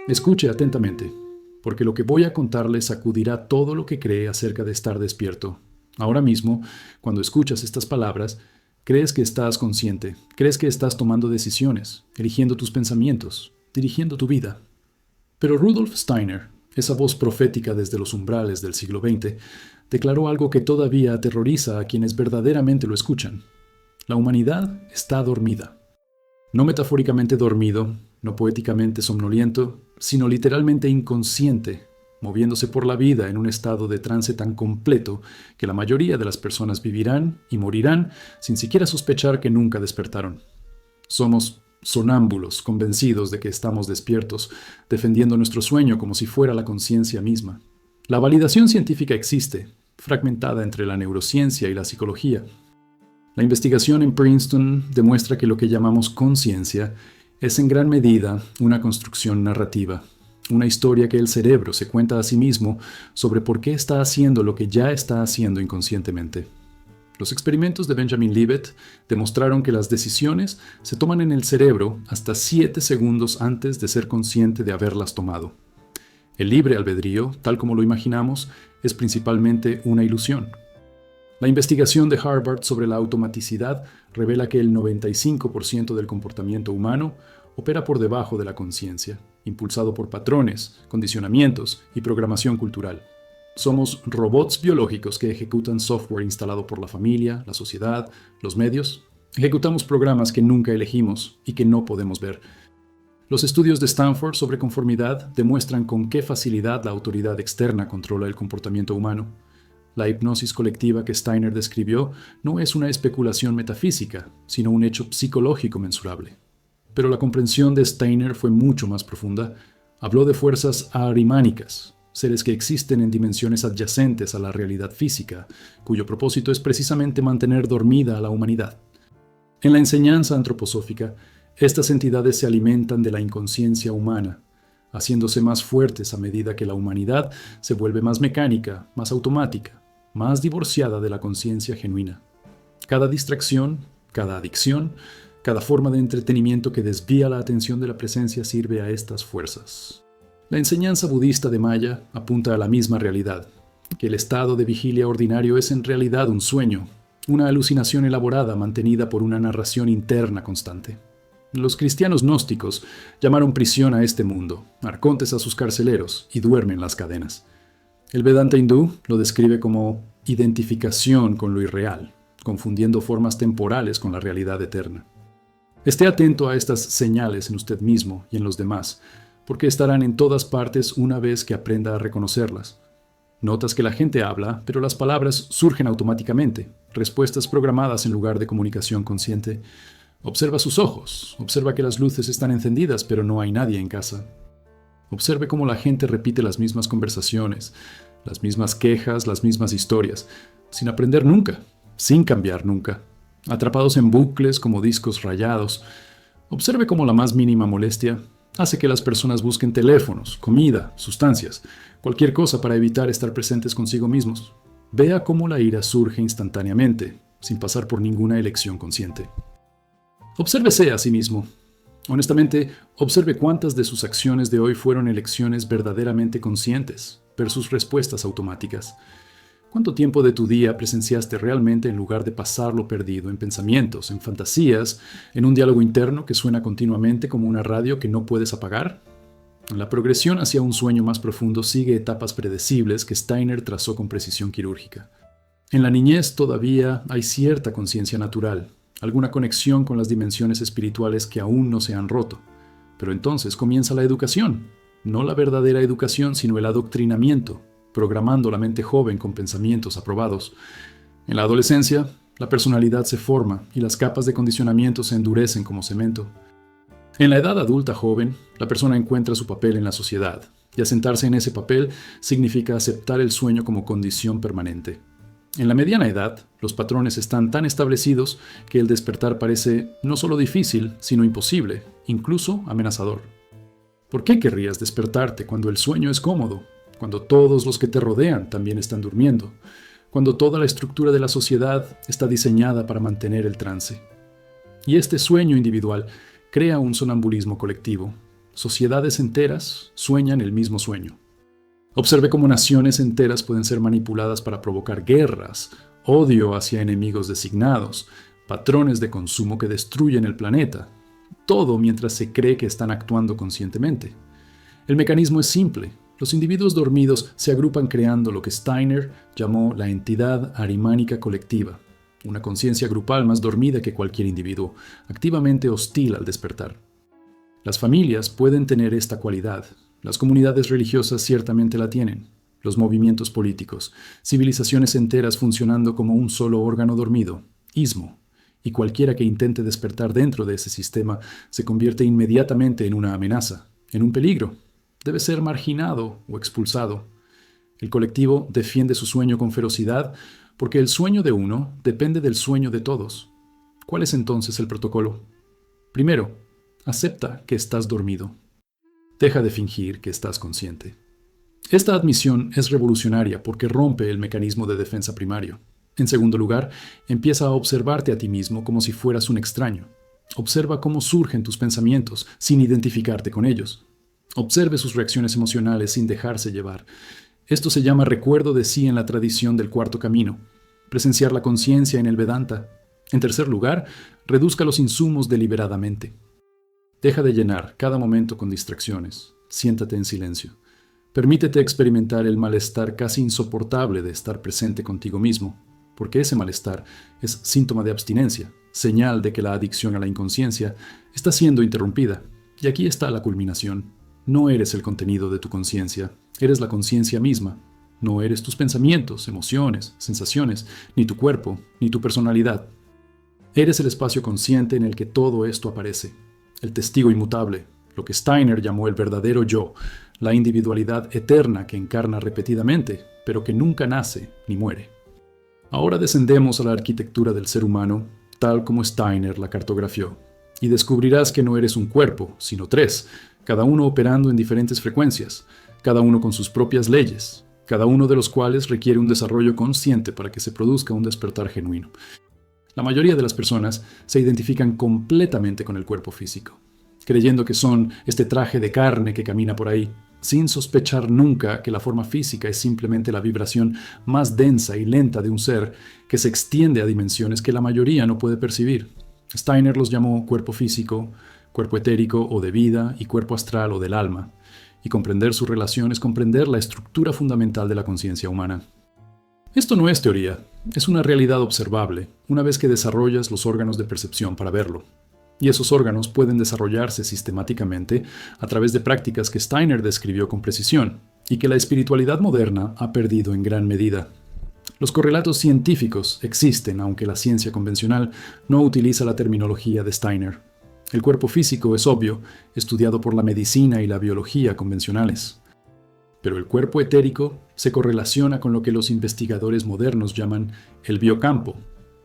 Escuche atentamente, porque lo que voy a contarle sacudirá todo lo que cree acerca de estar despierto. Ahora mismo, cuando escuchas estas palabras, crees que estás consciente, crees que estás tomando decisiones, eligiendo tus pensamientos, dirigiendo tu vida. Pero Rudolf Steiner, esa voz profética desde los umbrales del siglo XX, declaró algo que todavía aterroriza a quienes verdaderamente lo escuchan. La humanidad está dormida. No metafóricamente dormido, no poéticamente somnoliento, sino literalmente inconsciente, moviéndose por la vida en un estado de trance tan completo que la mayoría de las personas vivirán y morirán sin siquiera sospechar que nunca despertaron. Somos sonámbulos, convencidos de que estamos despiertos, defendiendo nuestro sueño como si fuera la conciencia misma. La validación científica existe, fragmentada entre la neurociencia y la psicología. La investigación en Princeton demuestra que lo que llamamos conciencia es en gran medida una construcción narrativa, una historia que el cerebro se cuenta a sí mismo sobre por qué está haciendo lo que ya está haciendo inconscientemente. Los experimentos de Benjamin Libet demostraron que las decisiones se toman en el cerebro hasta 7 segundos antes de ser consciente de haberlas tomado. El libre albedrío, tal como lo imaginamos, es principalmente una ilusión. La investigación de Harvard sobre la automaticidad revela que el 95% del comportamiento humano opera por debajo de la conciencia, impulsado por patrones, condicionamientos y programación cultural. Somos robots biológicos que ejecutan software instalado por la familia, la sociedad, los medios. Ejecutamos programas que nunca elegimos y que no podemos ver. Los estudios de Stanford sobre conformidad demuestran con qué facilidad la autoridad externa controla el comportamiento humano. La hipnosis colectiva que Steiner describió no es una especulación metafísica, sino un hecho psicológico mensurable. Pero la comprensión de Steiner fue mucho más profunda. Habló de fuerzas ahrimánicas, seres que existen en dimensiones adyacentes a la realidad física, cuyo propósito es precisamente mantener dormida a la humanidad. En la enseñanza antroposófica, estas entidades se alimentan de la inconsciencia humana, haciéndose más fuertes a medida que la humanidad se vuelve más mecánica, más automática, más divorciada de la conciencia genuina. Cada distracción, cada adicción, cada forma de entretenimiento que desvía la atención de la presencia sirve a estas fuerzas. La enseñanza budista de Maya apunta a la misma realidad, que el estado de vigilia ordinario es en realidad un sueño, una alucinación elaborada mantenida por una narración interna constante. Los cristianos gnósticos llamaron prisión a este mundo, arcontes a sus carceleros, y duermen las cadenas. El Vedanta hindú lo describe como identificación con lo irreal, confundiendo formas temporales con la realidad eterna. Esté atento a estas señales en usted mismo y en los demás, porque estarán en todas partes una vez que aprenda a reconocerlas. Notas que la gente habla, pero las palabras surgen automáticamente, respuestas programadas en lugar de comunicación consciente. Observa sus ojos, observa que las luces están encendidas, pero no hay nadie en casa. Observe cómo la gente repite las mismas conversaciones, las mismas quejas, las mismas historias, sin aprender nunca, sin cambiar nunca, atrapados en bucles como discos rayados. Observe cómo la más mínima molestia hace que las personas busquen teléfonos, comida, sustancias, cualquier cosa para evitar estar presentes consigo mismos. Vea cómo la ira surge instantáneamente, sin pasar por ninguna elección consciente. Obsérvese a sí mismo. Honestamente, observe cuántas de sus acciones de hoy fueron elecciones verdaderamente conscientes versus respuestas automáticas. ¿Cuánto tiempo de tu día presenciaste realmente en lugar de pasarlo perdido en pensamientos, en fantasías, en un diálogo interno que suena continuamente como una radio que no puedes apagar? La progresión hacia un sueño más profundo sigue etapas predecibles que Steiner trazó con precisión quirúrgica. En la niñez todavía hay cierta conciencia natural, alguna conexión con las dimensiones espirituales que aún no se han roto. Pero entonces comienza la educación, no la verdadera educación, sino el adoctrinamiento, programando la mente joven con pensamientos aprobados. En la adolescencia, la personalidad se forma y las capas de condicionamiento se endurecen como cemento. En la edad adulta joven, la persona encuentra su papel en la sociedad, y asentarse en ese papel significa aceptar el sueño como condición permanente. En la mediana edad, los patrones están tan establecidos que el despertar parece no solo difícil, sino imposible, incluso amenazador. ¿Por qué querrías despertarte cuando el sueño es cómodo, cuando todos los que te rodean también están durmiendo, cuando toda la estructura de la sociedad está diseñada para mantener el trance? Y este sueño individual crea un sonambulismo colectivo. Sociedades enteras sueñan el mismo sueño. Observe cómo naciones enteras pueden ser manipuladas para provocar guerras, odio hacia enemigos designados, patrones de consumo que destruyen el planeta. Todo mientras se cree que están actuando conscientemente. El mecanismo es simple. Los individuos dormidos se agrupan creando lo que Steiner llamó la entidad arimánica colectiva, una conciencia grupal más dormida que cualquier individuo, activamente hostil al despertar. Las familias pueden tener esta cualidad. Las comunidades religiosas ciertamente la tienen. Los movimientos políticos, civilizaciones enteras funcionando como un solo órgano dormido, ismo, y cualquiera que intente despertar dentro de ese sistema se convierte inmediatamente en una amenaza, en un peligro. Debe ser marginado o expulsado. El colectivo defiende su sueño con ferocidad porque el sueño de uno depende del sueño de todos. ¿Cuál es entonces el protocolo? Primero, acepta que estás dormido. Deja de fingir que estás consciente. Esta admisión es revolucionaria porque rompe el mecanismo de defensa primario. En segundo lugar, empieza a observarte a ti mismo como si fueras un extraño. Observa cómo surgen tus pensamientos sin identificarte con ellos. Observe sus reacciones emocionales sin dejarse llevar. Esto se llama recuerdo de sí en la tradición del cuarto camino. Presenciar la conciencia en el Vedanta. En tercer lugar, reduzca los insumos deliberadamente. Deja de llenar cada momento con distracciones. Siéntate en silencio. Permítete experimentar el malestar casi insoportable de estar presente contigo mismo, porque ese malestar es síntoma de abstinencia, señal de que la adicción a la inconsciencia está siendo interrumpida. Y aquí está la culminación. No eres el contenido de tu conciencia, eres la conciencia misma. No eres tus pensamientos, emociones, sensaciones, ni tu cuerpo, ni tu personalidad. Eres el espacio consciente en el que todo esto aparece. El testigo inmutable, lo que Steiner llamó el verdadero yo, la individualidad eterna que encarna repetidamente, pero que nunca nace ni muere. Ahora descendemos a la arquitectura del ser humano, tal como Steiner la cartografió, y descubrirás que no eres un cuerpo, sino tres, cada uno operando en diferentes frecuencias, cada uno con sus propias leyes, cada uno de los cuales requiere un desarrollo consciente para que se produzca un despertar genuino. La mayoría de las personas se identifican completamente con el cuerpo físico, creyendo que son este traje de carne que camina por ahí, sin sospechar nunca que la forma física es simplemente la vibración más densa y lenta de un ser que se extiende a dimensiones que la mayoría no puede percibir. Steiner los llamó cuerpo físico, cuerpo etérico o de vida y cuerpo astral o del alma, y comprender su relación es comprender la estructura fundamental de la conciencia humana. Esto no es teoría, es una realidad observable, una vez que desarrollas los órganos de percepción para verlo. Y esos órganos pueden desarrollarse sistemáticamente a través de prácticas que Steiner describió con precisión y que la espiritualidad moderna ha perdido en gran medida. Los correlatos científicos existen, aunque la ciencia convencional no utiliza la terminología de Steiner. El cuerpo físico es obvio, estudiado por la medicina y la biología convencionales. Pero el cuerpo etérico se correlaciona con lo que los investigadores modernos llaman el biocampo,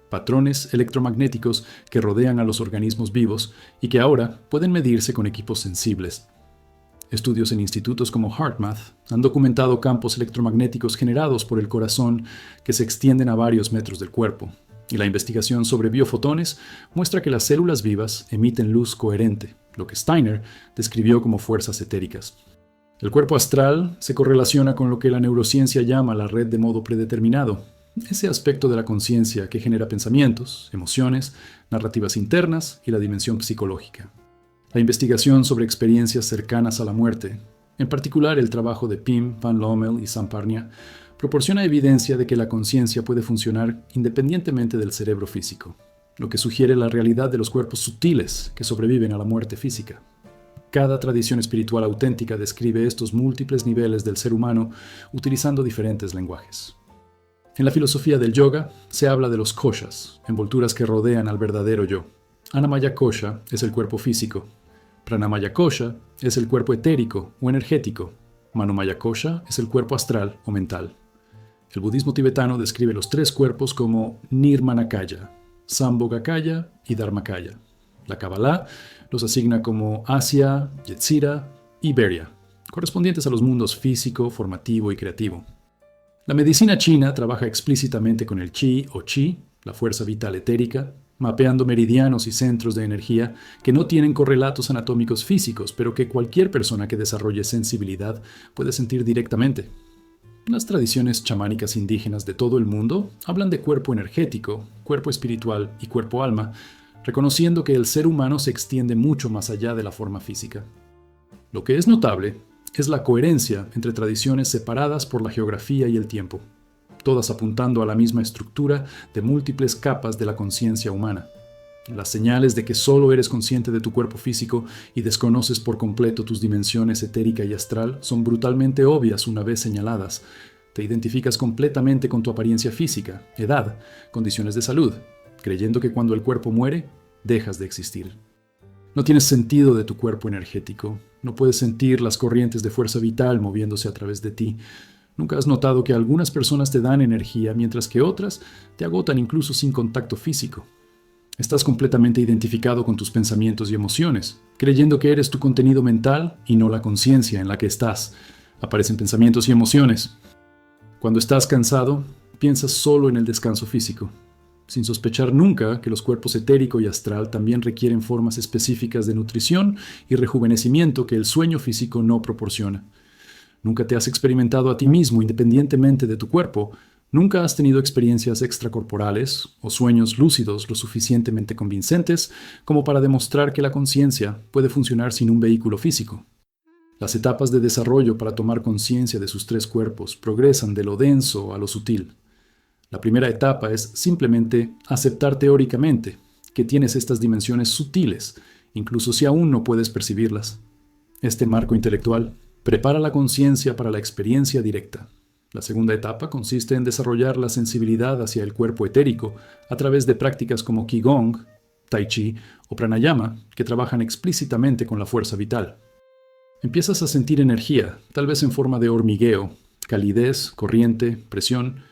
patrones electromagnéticos que rodean a los organismos vivos y que ahora pueden medirse con equipos sensibles. Estudios en institutos como HeartMath han documentado campos electromagnéticos generados por el corazón que se extienden a varios metros del cuerpo, y la investigación sobre biofotones muestra que las células vivas emiten luz coherente, lo que Steiner describió como fuerzas etéricas. El cuerpo astral se correlaciona con lo que la neurociencia llama la red de modo predeterminado, ese aspecto de la conciencia que genera pensamientos, emociones, narrativas internas y la dimensión psicológica. La investigación sobre experiencias cercanas a la muerte, en particular el trabajo de Pim, Van Lommel y Samparnia, proporciona evidencia de que la conciencia puede funcionar independientemente del cerebro físico, lo que sugiere la realidad de los cuerpos sutiles que sobreviven a la muerte física. Cada tradición espiritual auténtica describe estos múltiples niveles del ser humano utilizando diferentes lenguajes. En la filosofía del yoga se habla de los koshas, envolturas que rodean al verdadero yo. Annamaya Kosha es el cuerpo físico. Pranamaya Kosha es el cuerpo etérico o energético. Manomaya Kosha es el cuerpo astral o mental. El budismo tibetano describe los tres cuerpos como Nirmanakaya, Sambhogakaya y Dharmakaya. La Kabbalah los asigna como Asia, Yetzira y Beria, correspondientes a los mundos físico, formativo y creativo. La medicina china trabaja explícitamente con el Qi o Qi, la fuerza vital etérica, mapeando meridianos y centros de energía que no tienen correlatos anatómicos físicos, pero que cualquier persona que desarrolle sensibilidad puede sentir directamente. Las tradiciones chamánicas indígenas de todo el mundo hablan de cuerpo energético, cuerpo espiritual y cuerpo alma, reconociendo que el ser humano se extiende mucho más allá de la forma física. Lo que es notable es la coherencia entre tradiciones separadas por la geografía y el tiempo, todas apuntando a la misma estructura de múltiples capas de la conciencia humana. Las señales de que solo eres consciente de tu cuerpo físico y desconoces por completo tus dimensiones etérica y astral son brutalmente obvias una vez señaladas. Te identificas completamente con tu apariencia física, edad, condiciones de salud, creyendo que cuando el cuerpo muere, dejas de existir. No tienes sentido de tu cuerpo energético, no puedes sentir las corrientes de fuerza vital moviéndose a través de ti. Nunca has notado que algunas personas te dan energía mientras que otras te agotan incluso sin contacto físico. Estás completamente identificado con tus pensamientos y emociones, creyendo que eres tu contenido mental y no la conciencia en la que estás. Aparecen pensamientos y emociones. Cuando estás cansado, piensas solo en el descanso físico, sin sospechar nunca que los cuerpos etérico y astral también requieren formas específicas de nutrición y rejuvenecimiento que el sueño físico no proporciona. Nunca te has experimentado a ti mismo independientemente de tu cuerpo. Nunca has tenido experiencias extracorporales o sueños lúcidos lo suficientemente convincentes como para demostrar que la conciencia puede funcionar sin un vehículo físico. Las etapas de desarrollo para tomar conciencia de sus tres cuerpos progresan de lo denso a lo sutil. La primera etapa es simplemente aceptar teóricamente que tienes estas dimensiones sutiles, incluso si aún no puedes percibirlas. Este marco intelectual prepara la conciencia para la experiencia directa. La segunda etapa consiste en desarrollar la sensibilidad hacia el cuerpo etérico a través de prácticas como Qigong, Tai Chi o Pranayama, que trabajan explícitamente con la fuerza vital. Empiezas a sentir energía, tal vez en forma de hormigueo, calidez, corriente, presión.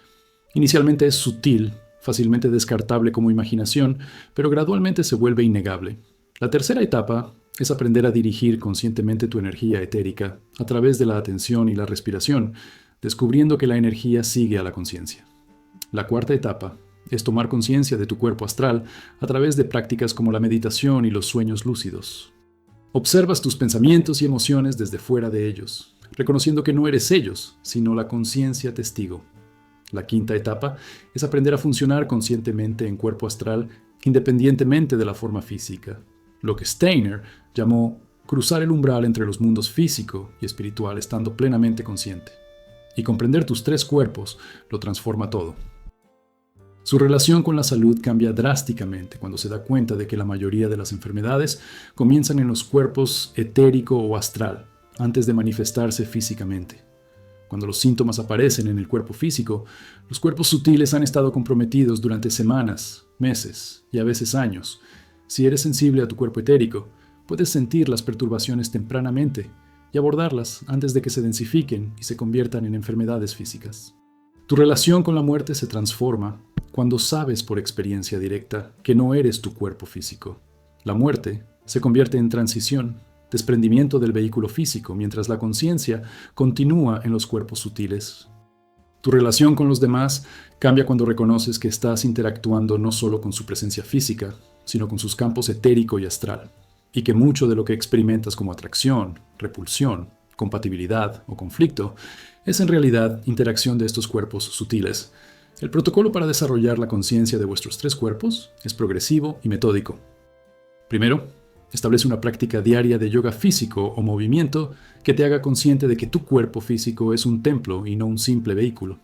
Inicialmente es sutil, fácilmente descartable como imaginación, pero gradualmente se vuelve innegable. La tercera etapa es aprender a dirigir conscientemente tu energía etérica a través de la atención y la respiración, descubriendo que la energía sigue a la conciencia. La cuarta etapa es tomar conciencia de tu cuerpo astral a través de prácticas como la meditación y los sueños lúcidos. Observas tus pensamientos y emociones desde fuera de ellos, reconociendo que no eres ellos, sino la conciencia testigo. La quinta etapa es aprender a funcionar conscientemente en cuerpo astral independientemente de la forma física, lo que Steiner llamó cruzar el umbral entre los mundos físico y espiritual estando plenamente consciente. Y comprender tus tres cuerpos lo transforma todo. Su relación con la salud cambia drásticamente cuando se da cuenta de que la mayoría de las enfermedades comienzan en los cuerpos etérico o astral, antes de manifestarse físicamente. Cuando los síntomas aparecen en el cuerpo físico, los cuerpos sutiles han estado comprometidos durante semanas, meses y a veces años. Si eres sensible a tu cuerpo etérico, puedes sentir las perturbaciones tempranamente y abordarlas antes de que se densifiquen y se conviertan en enfermedades físicas. Tu relación con la muerte se transforma cuando sabes por experiencia directa que no eres tu cuerpo físico. La muerte se convierte en transición, desprendimiento del vehículo físico, mientras la conciencia continúa en los cuerpos sutiles. Tu relación con los demás cambia cuando reconoces que estás interactuando no solo con su presencia física, sino con sus campos etérico y astral, y que mucho de lo que experimentas como atracción, repulsión, compatibilidad o conflicto es en realidad interacción de estos cuerpos sutiles. El protocolo para desarrollar la conciencia de vuestros tres cuerpos es progresivo y metódico. Primero, establece una práctica diaria de yoga físico o movimiento que te haga consciente de que tu cuerpo físico es un templo y no un simple vehículo.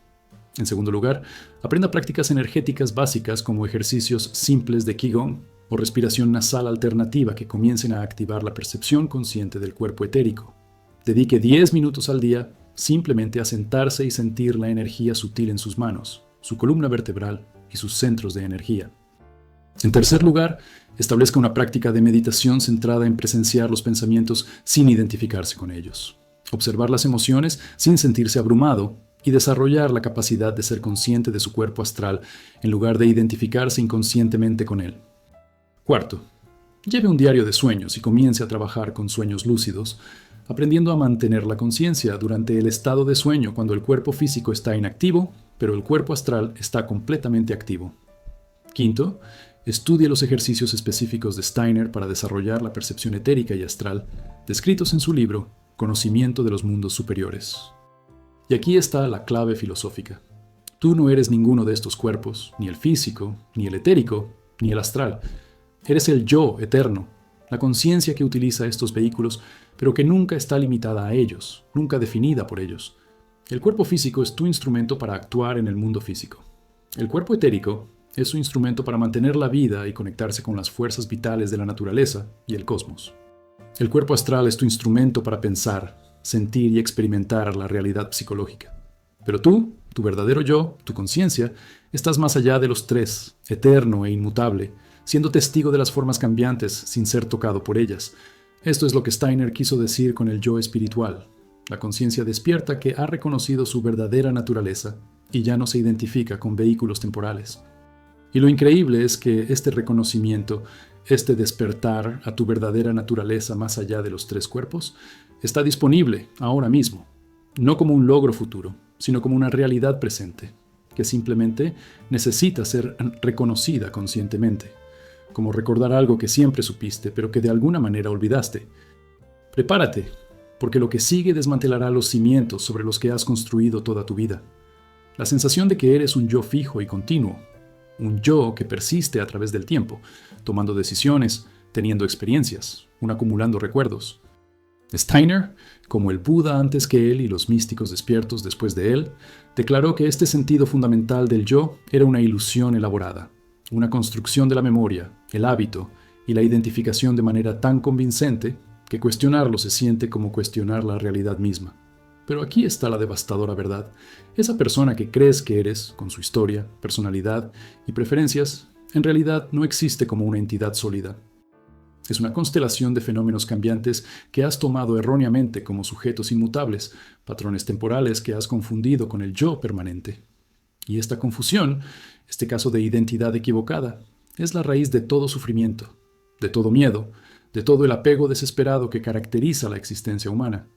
En segundo lugar, aprenda prácticas energéticas básicas como ejercicios simples de Qigong o respiración nasal alternativa que comiencen a activar la percepción consciente del cuerpo etérico. Dedique 10 minutos al día simplemente a sentarse y sentir la energía sutil en sus manos, su columna vertebral y sus centros de energía. En tercer lugar, establezca una práctica de meditación centrada en presenciar los pensamientos sin identificarse con ellos, observar las emociones sin sentirse abrumado y desarrollar la capacidad de ser consciente de su cuerpo astral en lugar de identificarse inconscientemente con él. Cuarto, lleve un diario de sueños y comience a trabajar con sueños lúcidos, aprendiendo a mantener la conciencia durante el estado de sueño cuando el cuerpo físico está inactivo, pero el cuerpo astral está completamente activo. Quinto, estudie los ejercicios específicos de Steiner para desarrollar la percepción etérica y astral, descritos en su libro Conocimiento de los Mundos Superiores. Y aquí está la clave filosófica. Tú no eres ninguno de estos cuerpos, ni el físico, ni el etérico, ni el astral. Eres el yo eterno, la conciencia que utiliza estos vehículos, pero que nunca está limitada a ellos, nunca definida por ellos. El cuerpo físico es tu instrumento para actuar en el mundo físico. El cuerpo etérico es su instrumento para mantener la vida y conectarse con las fuerzas vitales de la naturaleza y el cosmos. El cuerpo astral es tu instrumento para pensar, sentir y experimentar la realidad psicológica. Pero tú, tu verdadero yo, tu conciencia, estás más allá de los tres, eterno e inmutable, siendo testigo de las formas cambiantes sin ser tocado por ellas. Esto es lo que Steiner quiso decir con el yo espiritual, la conciencia despierta que ha reconocido su verdadera naturaleza y ya no se identifica con vehículos temporales. Y lo increíble es que este reconocimiento, este despertar a tu verdadera naturaleza más allá de los tres cuerpos, está disponible ahora mismo, no como un logro futuro, sino como una realidad presente, que simplemente necesita ser reconocida conscientemente, como recordar algo que siempre supiste, pero que de alguna manera olvidaste. Prepárate, porque lo que sigue desmantelará los cimientos sobre los que has construido toda tu vida. La sensación de que eres un yo fijo y continuo, un yo que persiste a través del tiempo, tomando decisiones, teniendo experiencias, acumulando recuerdos. Steiner, como el Buda antes que él y los místicos despiertos después de él, declaró que este sentido fundamental del yo era una ilusión elaborada, una construcción de la memoria, el hábito y la identificación de manera tan convincente que cuestionarlo se siente como cuestionar la realidad misma. Pero aquí está la devastadora verdad. Esa persona que crees que eres, con su historia, personalidad y preferencias, en realidad no existe como una entidad sólida. Es una constelación de fenómenos cambiantes que has tomado erróneamente como sujetos inmutables, patrones temporales que has confundido con el yo permanente. Y esta confusión, este caso de identidad equivocada, es la raíz de todo sufrimiento, de todo miedo, de todo el apego desesperado que caracteriza la existencia humana.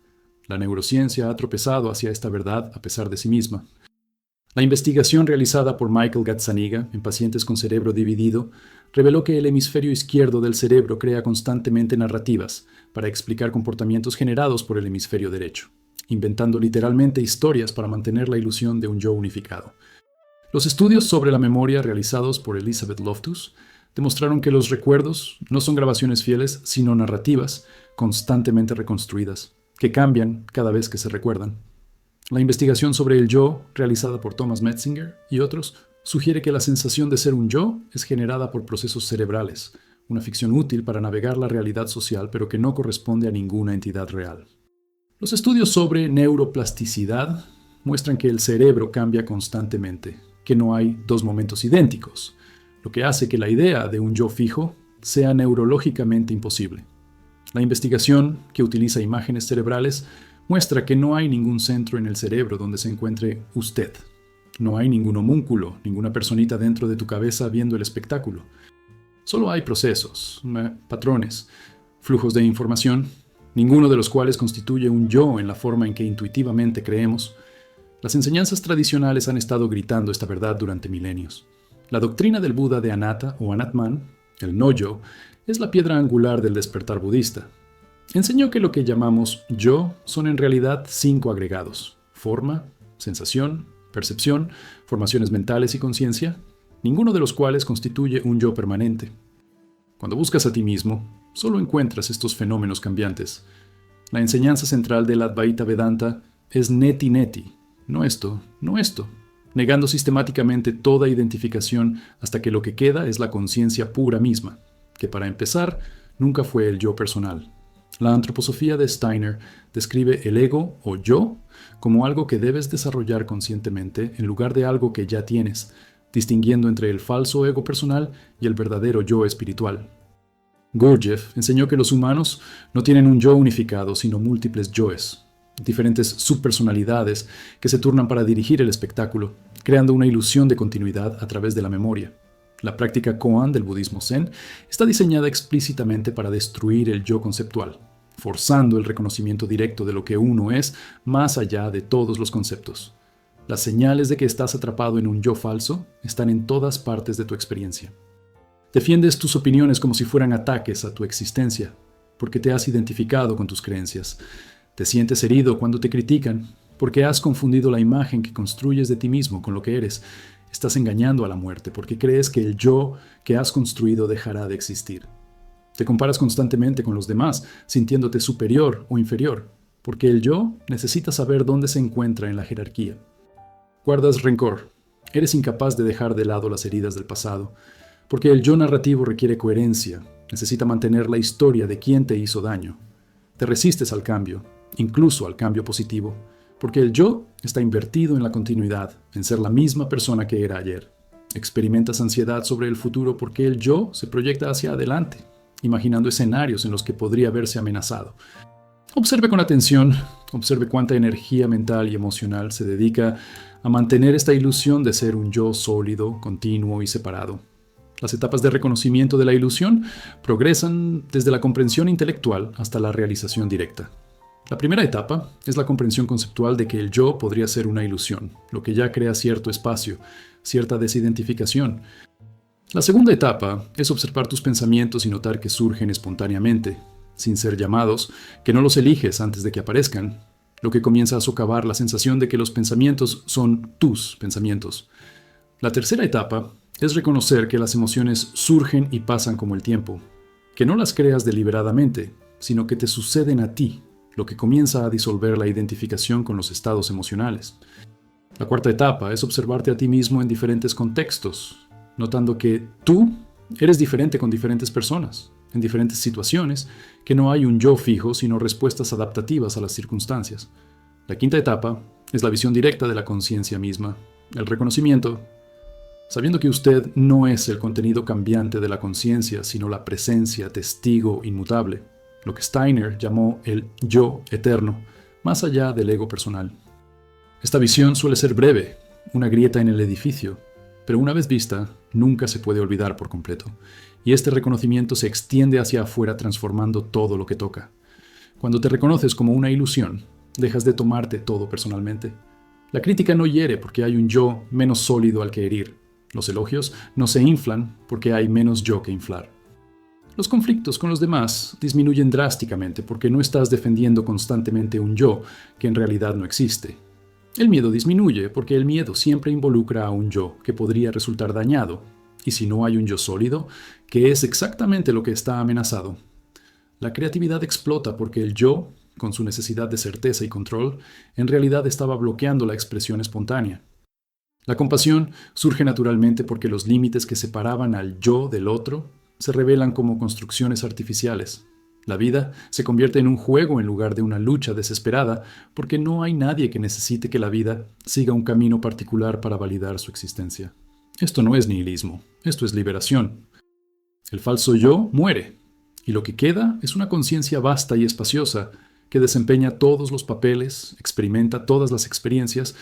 La neurociencia ha tropezado hacia esta verdad a pesar de sí misma. La investigación realizada por Michael Gazzaniga en pacientes con cerebro dividido reveló que el hemisferio izquierdo del cerebro crea constantemente narrativas para explicar comportamientos generados por el hemisferio derecho, inventando literalmente historias para mantener la ilusión de un yo unificado. Los estudios sobre la memoria realizados por Elizabeth Loftus demostraron que los recuerdos no son grabaciones fieles, sino narrativas constantemente reconstruidas, que cambian cada vez que se recuerdan. La investigación sobre el yo, realizada por Thomas Metzinger y otros, sugiere que la sensación de ser un yo es generada por procesos cerebrales, una ficción útil para navegar la realidad social, pero que no corresponde a ninguna entidad real. Los estudios sobre neuroplasticidad muestran que el cerebro cambia constantemente, que no hay dos momentos idénticos, lo que hace que la idea de un yo fijo sea neurológicamente imposible. La investigación, que utiliza imágenes cerebrales, muestra que no hay ningún centro en el cerebro donde se encuentre usted. No hay ningún homúnculo, ninguna personita dentro de tu cabeza viendo el espectáculo. Solo hay procesos, patrones, flujos de información, ninguno de los cuales constituye un yo en la forma en que intuitivamente creemos. Las enseñanzas tradicionales han estado gritando esta verdad durante milenios. La doctrina del Buda de Anatta o Anatman, el no-yo, es la piedra angular del despertar budista. Enseñó que lo que llamamos yo son en realidad 5 agregados: forma, sensación, percepción, formaciones mentales y conciencia, ninguno de los cuales constituye un yo permanente. Cuando buscas a ti mismo, solo encuentras estos fenómenos cambiantes. La enseñanza central del Advaita Vedanta es neti neti, no esto, no esto, negando sistemáticamente toda identificación hasta que lo que queda es la conciencia pura misma, que para empezar nunca fue el yo personal. La antroposofía de Steiner describe el ego o yo como algo que debes desarrollar conscientemente en lugar de algo que ya tienes, distinguiendo entre el falso ego personal y el verdadero yo espiritual. Gurdjieff enseñó que los humanos no tienen un yo unificado, sino múltiples yoes, diferentes subpersonalidades que se turnan para dirigir el espectáculo, creando una ilusión de continuidad a través de la memoria. La práctica koan del budismo zen está diseñada explícitamente para destruir el yo conceptual, forzando el reconocimiento directo de lo que uno es más allá de todos los conceptos. Las señales de que estás atrapado en un yo falso están en todas partes de tu experiencia. Defiendes tus opiniones como si fueran ataques a tu existencia, porque te has identificado con tus creencias. Te sientes herido cuando te critican, porque has confundido la imagen que construyes de ti mismo con lo que eres. Estás engañando a la muerte, porque crees que el yo que has construido dejará de existir. Te comparas constantemente con los demás, sintiéndote superior o inferior, porque el yo necesita saber dónde se encuentra en la jerarquía. Guardas rencor. Eres incapaz de dejar de lado las heridas del pasado, porque el yo narrativo requiere coherencia, necesita mantener la historia de quién te hizo daño. Te resistes al cambio, incluso al cambio positivo, porque el yo está invertido en la continuidad, en ser la misma persona que era ayer. Experimentas ansiedad sobre el futuro porque el yo se proyecta hacia adelante, imaginando escenarios en los que podría verse amenazado. Observe con atención, observe cuánta energía mental y emocional se dedica a mantener esta ilusión de ser un yo sólido, continuo y separado. Las etapas de reconocimiento de la ilusión progresan desde la comprensión intelectual hasta la realización directa. La primera etapa es la comprensión conceptual de que el yo podría ser una ilusión, lo que ya crea cierto espacio, cierta desidentificación. La segunda etapa es observar tus pensamientos y notar que surgen espontáneamente, sin ser llamados, que no los eliges antes de que aparezcan, lo que comienza a socavar la sensación de que los pensamientos son tus pensamientos. La tercera etapa es reconocer que las emociones surgen y pasan como el tiempo, que no las creas deliberadamente, sino que te suceden a ti, lo que comienza a disolver la identificación con los estados emocionales. La cuarta etapa es observarte a ti mismo en diferentes contextos, notando que tú eres diferente con diferentes personas, en diferentes situaciones, que no hay un yo fijo, sino respuestas adaptativas a las circunstancias. La quinta etapa es la visión directa de la conciencia misma, el reconocimiento, sabiendo que usted no es el contenido cambiante de la conciencia, sino la presencia, testigo inmutable, lo que Steiner llamó el yo eterno, más allá del ego personal. Esta visión suele ser breve, una grieta en el edificio, pero una vez vista, nunca se puede olvidar por completo, y este reconocimiento se extiende hacia afuera transformando todo lo que toca. Cuando te reconoces como una ilusión, dejas de tomarte todo personalmente. La crítica no hiere porque hay un yo menos sólido al que herir. Los elogios no se inflan porque hay menos yo que inflar. Los conflictos con los demás disminuyen drásticamente porque no estás defendiendo constantemente un yo que en realidad no existe. El miedo disminuye porque el miedo siempre involucra a un yo que podría resultar dañado, y si no hay un yo sólido, que es exactamente lo que está amenazado. La creatividad explota porque el yo, con su necesidad de certeza y control, en realidad estaba bloqueando la expresión espontánea. La compasión surge naturalmente porque los límites que separaban al yo del otro se revelan como construcciones artificiales. La vida se convierte en un juego en lugar de una lucha desesperada porque no hay nadie que necesite que la vida siga un camino particular para validar su existencia. Esto no es nihilismo, esto es liberación. El falso yo muere, y lo que queda es una conciencia vasta y espaciosa que desempeña todos los papeles, experimenta todas las experiencias,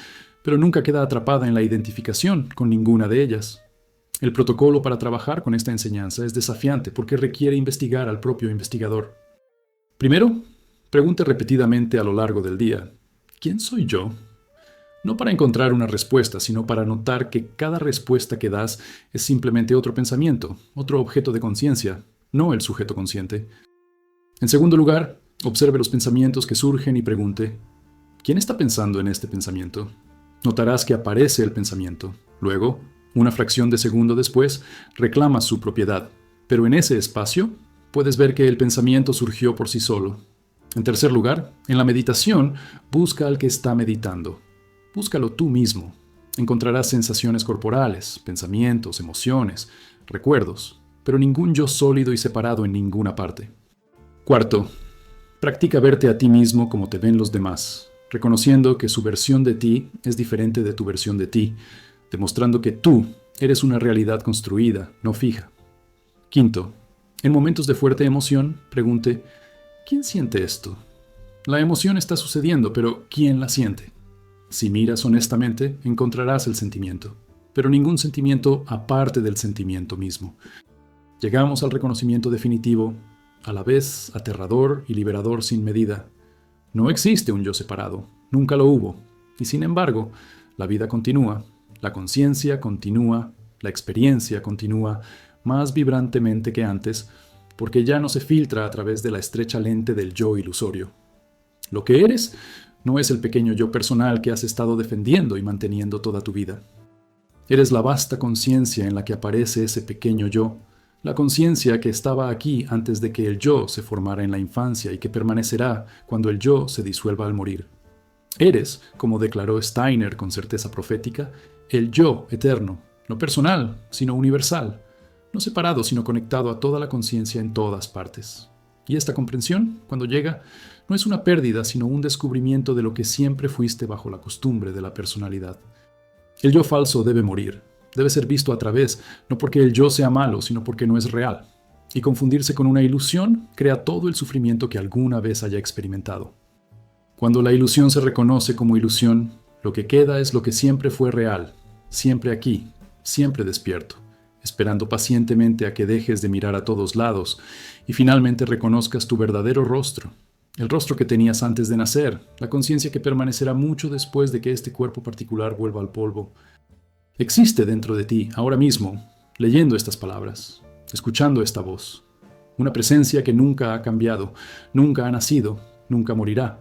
pero nunca queda atrapada en la identificación con ninguna de ellas. El protocolo para trabajar con esta enseñanza es desafiante porque requiere investigar al propio investigador. Primero, pregunte repetidamente a lo largo del día, ¿quién soy yo? No para encontrar una respuesta, sino para notar que cada respuesta que das es simplemente otro pensamiento, otro objeto de conciencia, no el sujeto consciente. En segundo lugar, observe los pensamientos que surgen y pregunte, ¿quién está pensando en este pensamiento? Notarás que aparece el pensamiento. Luego, una fracción de segundo después, reclama su propiedad. Pero en ese espacio, puedes ver que el pensamiento surgió por sí solo. En tercer lugar, en la meditación, busca al que está meditando. Búscalo tú mismo. Encontrarás sensaciones corporales, pensamientos, emociones, recuerdos, pero ningún yo sólido y separado en ninguna parte. Cuarto, practica verte a ti mismo como te ven los demás, reconociendo que su versión de ti es diferente de tu versión de ti, demostrando que tú eres una realidad construida, no fija. Quinto, en momentos de fuerte emoción, pregunte, ¿quién siente esto? La emoción está sucediendo, pero ¿quién la siente? Si miras honestamente, encontrarás el sentimiento, pero ningún sentimiento aparte del sentimiento mismo. Llegamos al reconocimiento definitivo, a la vez aterrador y liberador sin medida. No existe un yo separado, nunca lo hubo, y sin embargo, la vida continúa, la conciencia continúa, la experiencia continúa, más vibrantemente que antes, porque ya no se filtra a través de la estrecha lente del yo ilusorio. Lo que eres no es el pequeño yo personal que has estado defendiendo y manteniendo toda tu vida. Eres la vasta conciencia en la que aparece ese pequeño yo, la conciencia que estaba aquí antes de que el yo se formara en la infancia y que permanecerá cuando el yo se disuelva al morir. Eres, como declaró Steiner con certeza profética, el yo eterno, no personal, sino universal, no separado, sino conectado a toda la conciencia en todas partes. Y esta comprensión, cuando llega, no es una pérdida, sino un descubrimiento de lo que siempre fuiste bajo la costumbre de la personalidad. El yo falso debe morir. Debe ser visto a través, no porque el yo sea malo, sino porque no es real. Y confundirse con una ilusión crea todo el sufrimiento que alguna vez haya experimentado. Cuando la ilusión se reconoce como ilusión, lo que queda es lo que siempre fue real, siempre aquí, siempre despierto, esperando pacientemente a que dejes de mirar a todos lados y finalmente reconozcas tu verdadero rostro, el rostro que tenías antes de nacer, la conciencia que permanecerá mucho después de que este cuerpo particular vuelva al polvo. Existe dentro de ti, ahora mismo, leyendo estas palabras, escuchando esta voz. Una presencia que nunca ha cambiado, nunca ha nacido, nunca morirá.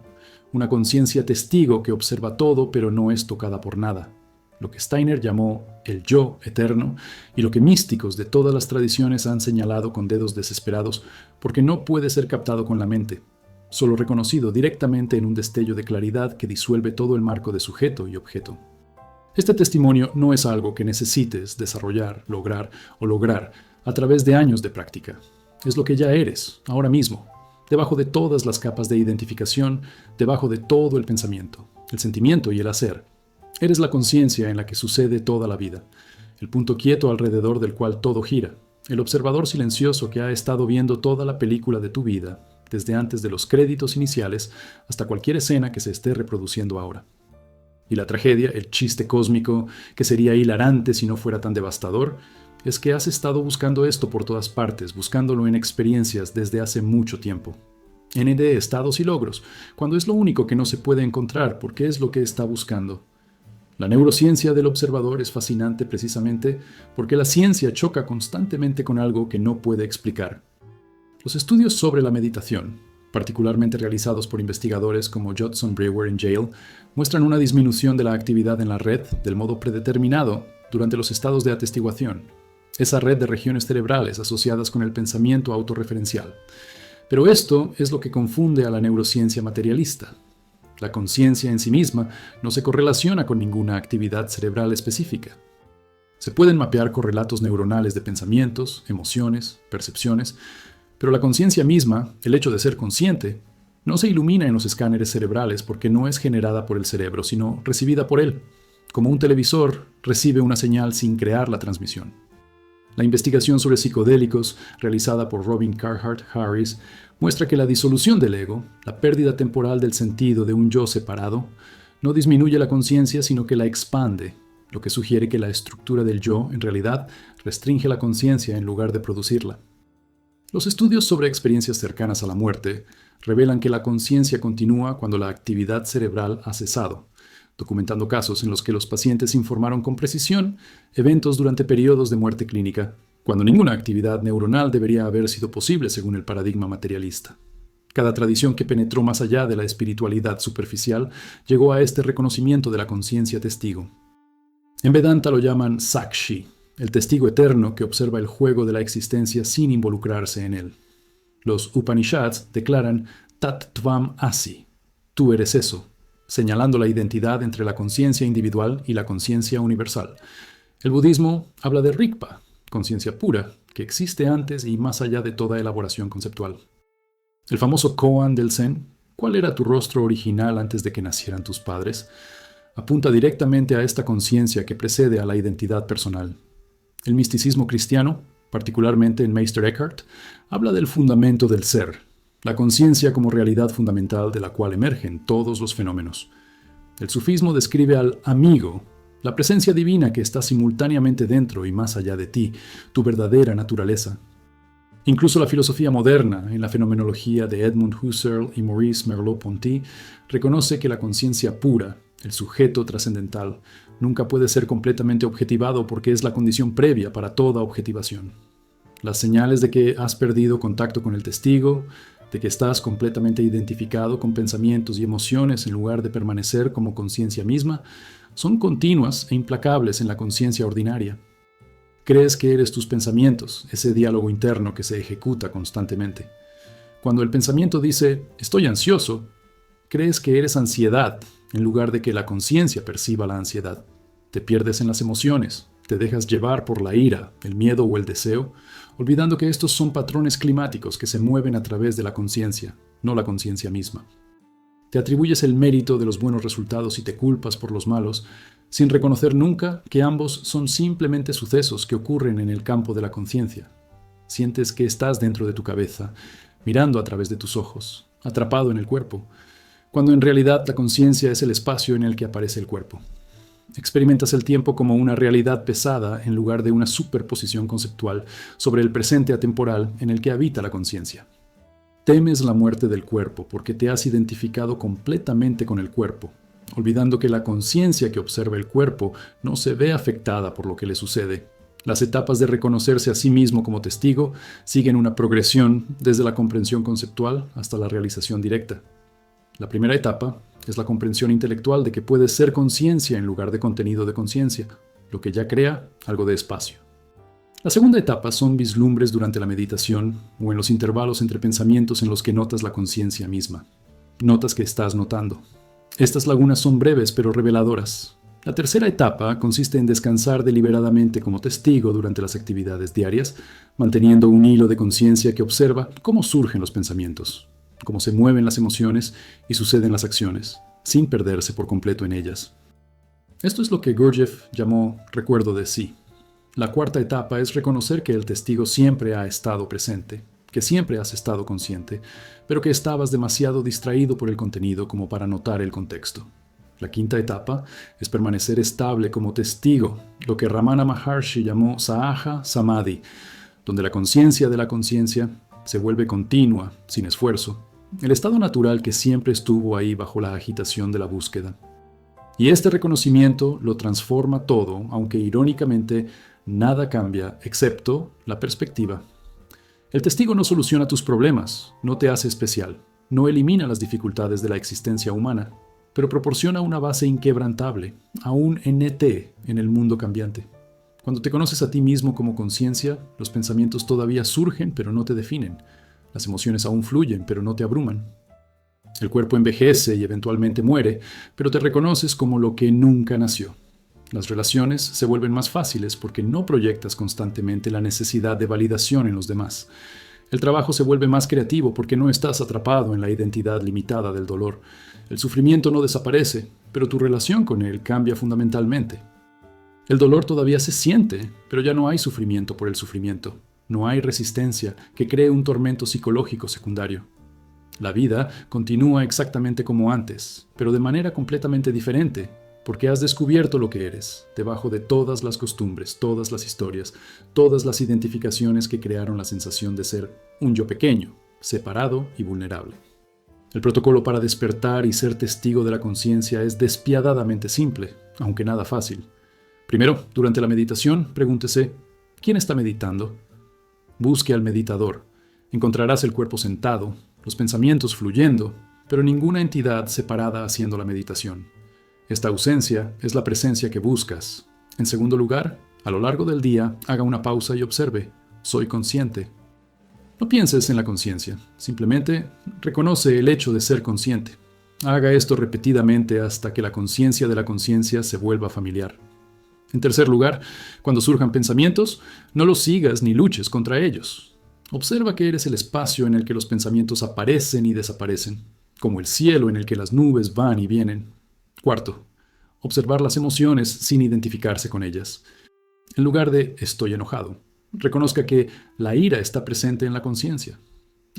Una conciencia testigo que observa todo pero no es tocada por nada. Lo que Steiner llamó el yo eterno y lo que místicos de todas las tradiciones han señalado con dedos desesperados porque no puede ser captado con la mente, solo reconocido directamente en un destello de claridad que disuelve todo el marco de sujeto y objeto. Este testimonio no es algo que necesites desarrollar, lograr a través de años de práctica. Es lo que ya eres, ahora mismo, debajo de todas las capas de identificación, debajo de todo el pensamiento, el sentimiento y el hacer. Eres la conciencia en la que sucede toda la vida, el punto quieto alrededor del cual todo gira, el observador silencioso que ha estado viendo toda la película de tu vida, desde antes de los créditos iniciales hasta cualquier escena que se esté reproduciendo ahora. Y la tragedia, el chiste cósmico, que sería hilarante si no fuera tan devastador, es que has estado buscando esto por todas partes, buscándolo en experiencias desde hace mucho tiempo. N de estados y logros, cuando es lo único que no se puede encontrar porque es lo que está buscando. La neurociencia del observador es fascinante precisamente porque la ciencia choca constantemente con algo que no puede explicar. Los estudios sobre la meditación, particularmente realizados por investigadores como Judson Brewer en Yale, muestran una disminución de la actividad en la red del modo predeterminado durante los estados de atestiguación, esa red de regiones cerebrales asociadas con el pensamiento autorreferencial. Pero esto es lo que confunde a la neurociencia materialista. La conciencia en sí misma no se correlaciona con ninguna actividad cerebral específica. Se pueden mapear correlatos neuronales de pensamientos, emociones, percepciones, pero la conciencia misma, el hecho de ser consciente, no se ilumina en los escáneres cerebrales porque no es generada por el cerebro, sino recibida por él, como un televisor recibe una señal sin crear la transmisión. La investigación sobre psicodélicos, realizada por Robin Carhart Harris, muestra que la disolución del ego, la pérdida temporal del sentido de un yo separado, no disminuye la conciencia sino que la expande, lo que sugiere que la estructura del yo, en realidad, restringe la conciencia en lugar de producirla. Los estudios sobre experiencias cercanas a la muerte revelan que la conciencia continúa cuando la actividad cerebral ha cesado, documentando casos en los que los pacientes informaron con precisión eventos durante periodos de muerte clínica, cuando ninguna actividad neuronal debería haber sido posible según el paradigma materialista. Cada tradición que penetró más allá de la espiritualidad superficial llegó a este reconocimiento de la conciencia testigo. En Vedanta lo llaman Sakshi, el testigo eterno que observa el juego de la existencia sin involucrarse en él. Los Upanishads declaran Tat Tvam Asi, tú eres eso, señalando la identidad entre la conciencia individual y la conciencia universal. El budismo habla de Rigpa, conciencia pura, que existe antes y más allá de toda elaboración conceptual. El famoso koan del Zen, ¿cuál era tu rostro original antes de que nacieran tus padres?, apunta directamente a esta conciencia que precede a la identidad personal. El misticismo cristiano, particularmente en Meister Eckhart, habla del fundamento del ser, la conciencia como realidad fundamental de la cual emergen todos los fenómenos. El sufismo describe al amigo, la presencia divina que está simultáneamente dentro y más allá de ti, tu verdadera naturaleza. Incluso la filosofía moderna, en la fenomenología de Edmund Husserl y Maurice Merleau-Ponty, reconoce que la conciencia pura, el sujeto trascendental, nunca puede ser completamente objetivado porque es la condición previa para toda objetivación. las señales de que has perdido contacto con el testigo, de que estás completamente identificado con pensamientos y emociones en lugar de permanecer como conciencia misma, son continuas e implacables en la conciencia ordinaria. Crees que eres tus pensamientos, ese diálogo interno que se ejecuta constantemente. Cuando el pensamiento dice, estoy ansioso, crees que eres ansiedad, en lugar de que la conciencia perciba la ansiedad. Te pierdes en las emociones, te dejas llevar por la ira, el miedo o el deseo, olvidando que estos son patrones climáticos que se mueven a través de la conciencia, no la conciencia misma. Te atribuyes el mérito de los buenos resultados y te culpas por los malos, sin reconocer nunca que ambos son simplemente sucesos que ocurren en el campo de la conciencia. Sientes que estás dentro de tu cabeza, mirando a través de tus ojos, atrapado en el cuerpo, cuando en realidad la conciencia es el espacio en el que aparece el cuerpo. Experimentas el tiempo como una realidad pesada en lugar de una superposición conceptual sobre el presente atemporal en el que habita la conciencia. Temes la muerte del cuerpo porque te has identificado completamente con el cuerpo, olvidando que la conciencia que observa el cuerpo no se ve afectada por lo que le sucede. Las etapas de reconocerse a sí mismo como testigo siguen una progresión desde la comprensión conceptual hasta la realización directa. La primera etapa es la comprensión intelectual de que puedes ser conciencia en lugar de contenido de conciencia, lo que ya crea algo de espacio. La segunda etapa son vislumbres durante la meditación o en los intervalos entre pensamientos en los que notas la conciencia misma. Notas que estás notando. Estas lagunas son breves pero reveladoras. La tercera etapa consiste en descansar deliberadamente como testigo durante las actividades diarias, manteniendo un hilo de conciencia que observa cómo surgen los pensamientos, cómo se mueven las emociones y suceden las acciones, sin perderse por completo en ellas. Esto es lo que Gurdjieff llamó recuerdo de sí. La cuarta etapa es reconocer que el testigo siempre ha estado presente, que siempre has estado consciente, pero que estabas demasiado distraído por el contenido como para notar el contexto. La quinta etapa es permanecer estable como testigo, lo que Ramana Maharshi llamó Sahaja Samadhi, donde la conciencia de la conciencia se vuelve continua, sin esfuerzo, el estado natural que siempre estuvo ahí bajo la agitación de la búsqueda. Y este reconocimiento lo transforma todo, aunque irónicamente nada cambia excepto la perspectiva. El testigo no soluciona tus problemas, no te hace especial, no elimina las dificultades de la existencia humana, pero proporciona una base inquebrantable, aún NT en el mundo cambiante. Cuando te conoces a ti mismo como conciencia, los pensamientos todavía surgen pero no te definen. Las emociones aún fluyen pero no te abruman. El cuerpo envejece y eventualmente muere, pero te reconoces como lo que nunca nació. Las relaciones se vuelven más fáciles porque no proyectas constantemente la necesidad de validación en los demás. El trabajo se vuelve más creativo porque no estás atrapado en la identidad limitada del dolor. El sufrimiento no desaparece, pero tu relación con él cambia fundamentalmente. El dolor todavía se siente, pero ya no hay sufrimiento por el sufrimiento. No hay resistencia que cree un tormento psicológico secundario. La vida continúa exactamente como antes, pero de manera completamente diferente, porque has descubierto lo que eres, debajo de todas las costumbres, todas las historias, todas las identificaciones que crearon la sensación de ser un yo pequeño, separado y vulnerable. El protocolo para despertar y ser testigo de la conciencia es despiadadamente simple, aunque nada fácil. Primero, durante la meditación, pregúntese, ¿quién está meditando? Busque al meditador. Encontrarás el cuerpo sentado, los pensamientos fluyendo, pero ninguna entidad separada haciendo la meditación. Esta ausencia es la presencia que buscas. En segundo lugar, a lo largo del día, haga una pausa y observe. Soy consciente. No pienses en la conciencia, simplemente reconoce el hecho de ser consciente. Haga esto repetidamente hasta que la conciencia de la conciencia se vuelva familiar. En tercer lugar, cuando surjan pensamientos, no los sigas ni luches contra ellos. Observa que eres el espacio en el que los pensamientos aparecen y desaparecen, como el cielo en el que las nubes van y vienen. Cuarto, observar las emociones sin identificarse con ellas. En lugar de estoy enojado, reconozca que la ira está presente en la conciencia.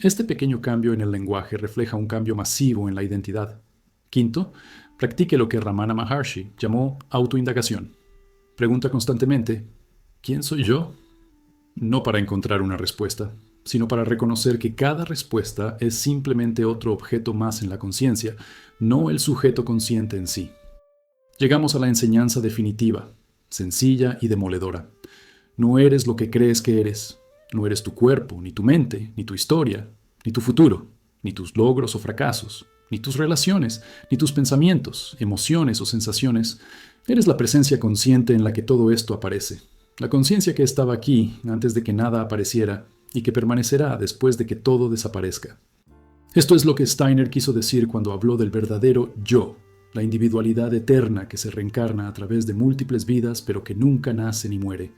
Este pequeño cambio en el lenguaje refleja un cambio masivo en la identidad. Quinto, practique lo que Ramana Maharshi llamó autoindagación. Pregunta constantemente, ¿quién soy yo? No para encontrar una respuesta, sino para reconocer que cada respuesta es simplemente otro objeto más en la conciencia, no el sujeto consciente en sí. Llegamos a la enseñanza definitiva, sencilla y demoledora. No eres lo que crees que eres. No eres tu cuerpo, ni tu mente, ni tu historia, ni tu futuro, ni tus logros o fracasos, ni tus relaciones, ni tus pensamientos, emociones o sensaciones. Eres la presencia consciente en la que todo esto aparece. La conciencia que estaba aquí antes de que nada apareciera y que permanecerá después de que todo desaparezca. Esto es lo que Steiner quiso decir cuando habló del verdadero yo, la individualidad eterna que se reencarna a través de múltiples vidas pero que nunca nace ni muere.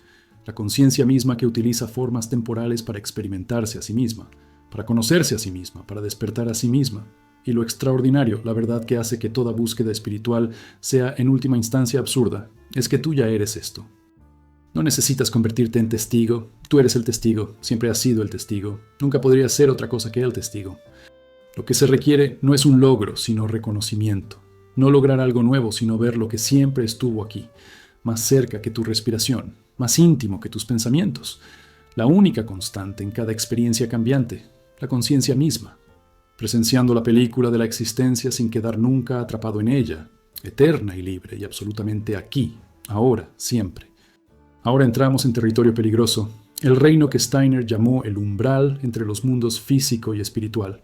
La conciencia misma que utiliza formas temporales para experimentarse a sí misma, para conocerse a sí misma, para despertar a sí misma. Y lo extraordinario, la verdad que hace que toda búsqueda espiritual sea en última instancia absurda, es que tú ya eres esto. No necesitas convertirte en testigo, tú eres el testigo, siempre has sido el testigo, nunca podrías ser otra cosa que el testigo. Lo que se requiere no es un logro, sino reconocimiento. No lograr algo nuevo, sino ver lo que siempre estuvo aquí, más cerca que tu respiración, más íntimo que tus pensamientos. La única constante en cada experiencia cambiante, la conciencia misma, presenciando la película de la existencia sin quedar nunca atrapado en ella, eterna y libre y absolutamente aquí, ahora, siempre. Ahora entramos en territorio peligroso, el reino que Steiner llamó el umbral entre los mundos físico y espiritual.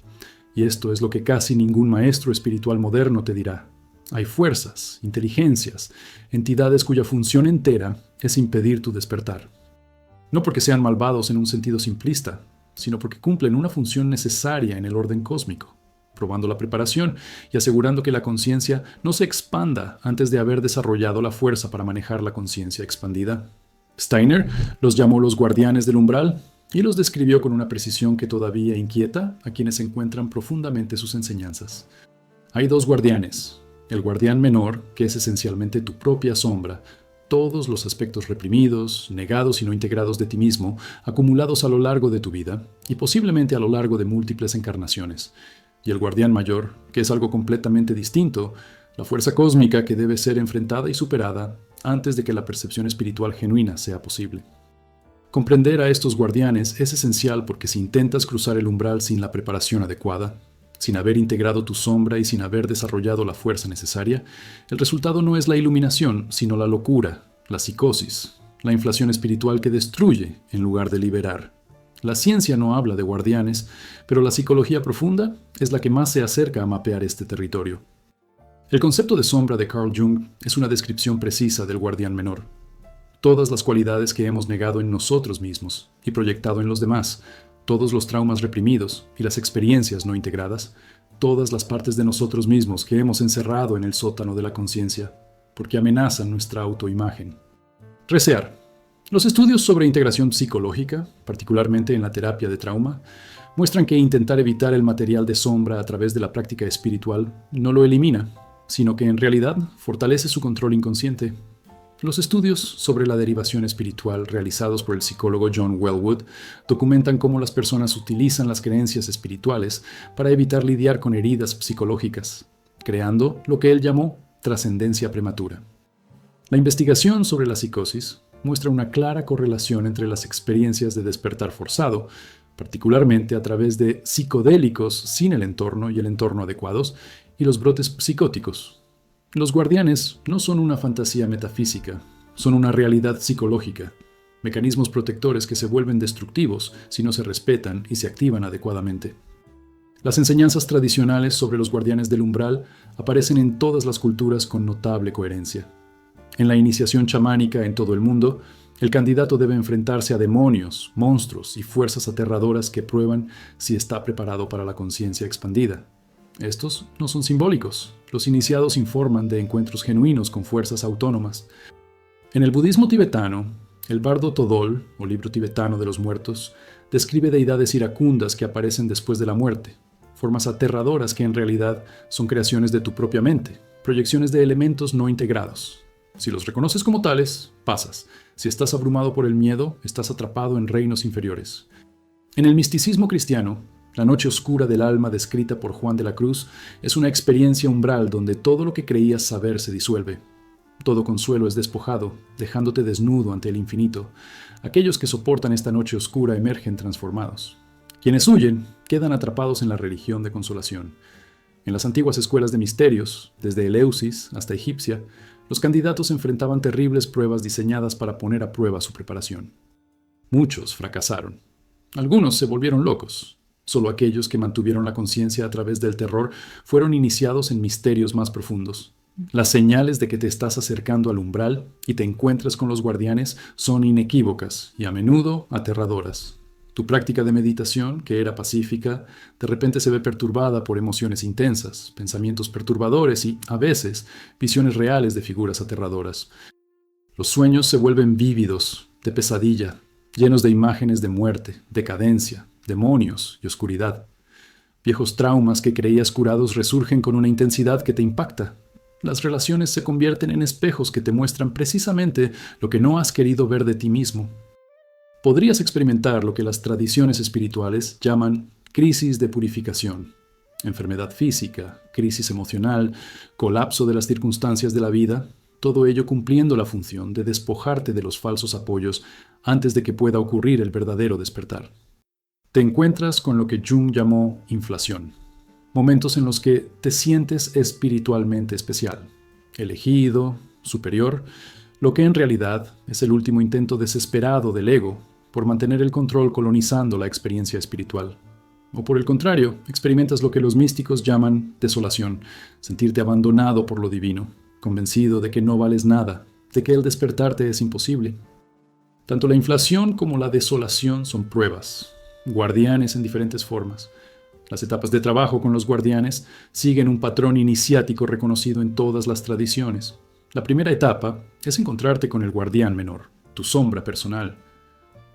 Y esto es lo que casi ningún maestro espiritual moderno te dirá. Hay fuerzas, inteligencias, entidades cuya función entera es impedir tu despertar. No porque sean malvados en un sentido simplista, sino porque cumplen una función necesaria en el orden cósmico, probando la preparación y asegurando que la conciencia no se expanda antes de haber desarrollado la fuerza para manejar la conciencia expandida. Steiner los llamó los guardianes del umbral y los describió con una precisión que todavía inquieta a quienes encuentran profundamente sus enseñanzas. Hay dos guardianes, el guardián menor, que es esencialmente tu propia sombra, todos los aspectos reprimidos, negados y no integrados de ti mismo, acumulados a lo largo de tu vida y posiblemente a lo largo de múltiples encarnaciones. Y el guardián mayor, que es algo completamente distinto, la fuerza cósmica que debe ser enfrentada y superada antes de que la percepción espiritual genuina sea posible. Comprender a estos guardianes es esencial porque si intentas cruzar el umbral sin la preparación adecuada, sin haber integrado tu sombra y sin haber desarrollado la fuerza necesaria, el resultado no es la iluminación, sino la locura, la psicosis, la inflación espiritual que destruye en lugar de liberar. La ciencia no habla de guardianes, pero la psicología profunda es la que más se acerca a mapear este territorio. El concepto de sombra de Carl Jung es una descripción precisa del guardián menor. Todas las cualidades que hemos negado en nosotros mismos y proyectado en los demás, todos los traumas reprimidos y las experiencias no integradas, todas las partes de nosotros mismos que hemos encerrado en el sótano de la conciencia, porque amenazan nuestra autoimagen. Resear. Los estudios sobre integración psicológica, particularmente en la terapia de trauma, muestran que intentar evitar el material de sombra a través de la práctica espiritual no lo elimina, sino que en realidad fortalece su control inconsciente. Los estudios sobre la derivación espiritual realizados por el psicólogo John Welwood documentan cómo las personas utilizan las creencias espirituales para evitar lidiar con heridas psicológicas, creando lo que él llamó trascendencia prematura. La investigación sobre la psicosis muestra una clara correlación entre las experiencias de despertar forzado, particularmente a través de psicodélicos sin el entorno y el entorno adecuados, y los brotes psicóticos. Los guardianes no son una fantasía metafísica, son una realidad psicológica, mecanismos protectores que se vuelven destructivos si no se respetan y se activan adecuadamente. Las enseñanzas tradicionales sobre los guardianes del umbral aparecen en todas las culturas con notable coherencia. En la iniciación chamánica en todo el mundo, el candidato debe enfrentarse a demonios, monstruos y fuerzas aterradoras que prueban si está preparado para la conciencia expandida. Estos no son simbólicos. Los iniciados informan de encuentros genuinos con fuerzas autónomas. En el budismo tibetano, el bardo Todol, o libro tibetano de los muertos, describe deidades iracundas que aparecen después de la muerte, formas aterradoras que en realidad son creaciones de tu propia mente, proyecciones de elementos no integrados. Si los reconoces como tales, pasas. Si estás abrumado por el miedo, estás atrapado en reinos inferiores. En el misticismo cristiano, la noche oscura del alma descrita por Juan de la Cruz es una experiencia umbral donde todo lo que creías saber se disuelve. Todo consuelo es despojado, dejándote desnudo ante el infinito. Aquellos que soportan esta noche oscura emergen transformados. Quienes huyen quedan atrapados en la religión de consolación. En las antiguas escuelas de misterios, desde Eleusis hasta Egipcia, los candidatos enfrentaban terribles pruebas diseñadas para poner a prueba su preparación. Muchos fracasaron. Algunos se volvieron locos. Solo aquellos que mantuvieron la conciencia a través del terror fueron iniciados en misterios más profundos. Las señales de que te estás acercando al umbral y te encuentras con los guardianes son inequívocas y a menudo aterradoras. Tu práctica de meditación, que era pacífica, de repente se ve perturbada por emociones intensas, pensamientos perturbadores y, a veces, visiones reales de figuras aterradoras. Los sueños se vuelven vívidos, de pesadilla, llenos de imágenes de muerte, decadencia, demonios y oscuridad. Viejos traumas que creías curados resurgen con una intensidad que te impacta. Las relaciones se convierten en espejos que te muestran precisamente lo que no has querido ver de ti mismo. Podrías experimentar lo que las tradiciones espirituales llaman crisis de purificación. Enfermedad física, crisis emocional, colapso de las circunstancias de la vida, todo ello cumpliendo la función de despojarte de los falsos apoyos antes de que pueda ocurrir el verdadero despertar. Te encuentras con lo que Jung llamó inflación. Momentos en los que te sientes espiritualmente especial, elegido, superior, lo que en realidad es el último intento desesperado del ego por mantener el control colonizando la experiencia espiritual. O por el contrario, experimentas lo que los místicos llaman desolación, sentirte abandonado por lo divino, convencido de que no vales nada, de que el despertarte es imposible. Tanto la inflación como la desolación son pruebas, guardianes en diferentes formas. Las etapas de trabajo con los guardianes siguen un patrón iniciático reconocido en todas las tradiciones. La primera etapa es encontrarte con el guardián menor, tu sombra personal.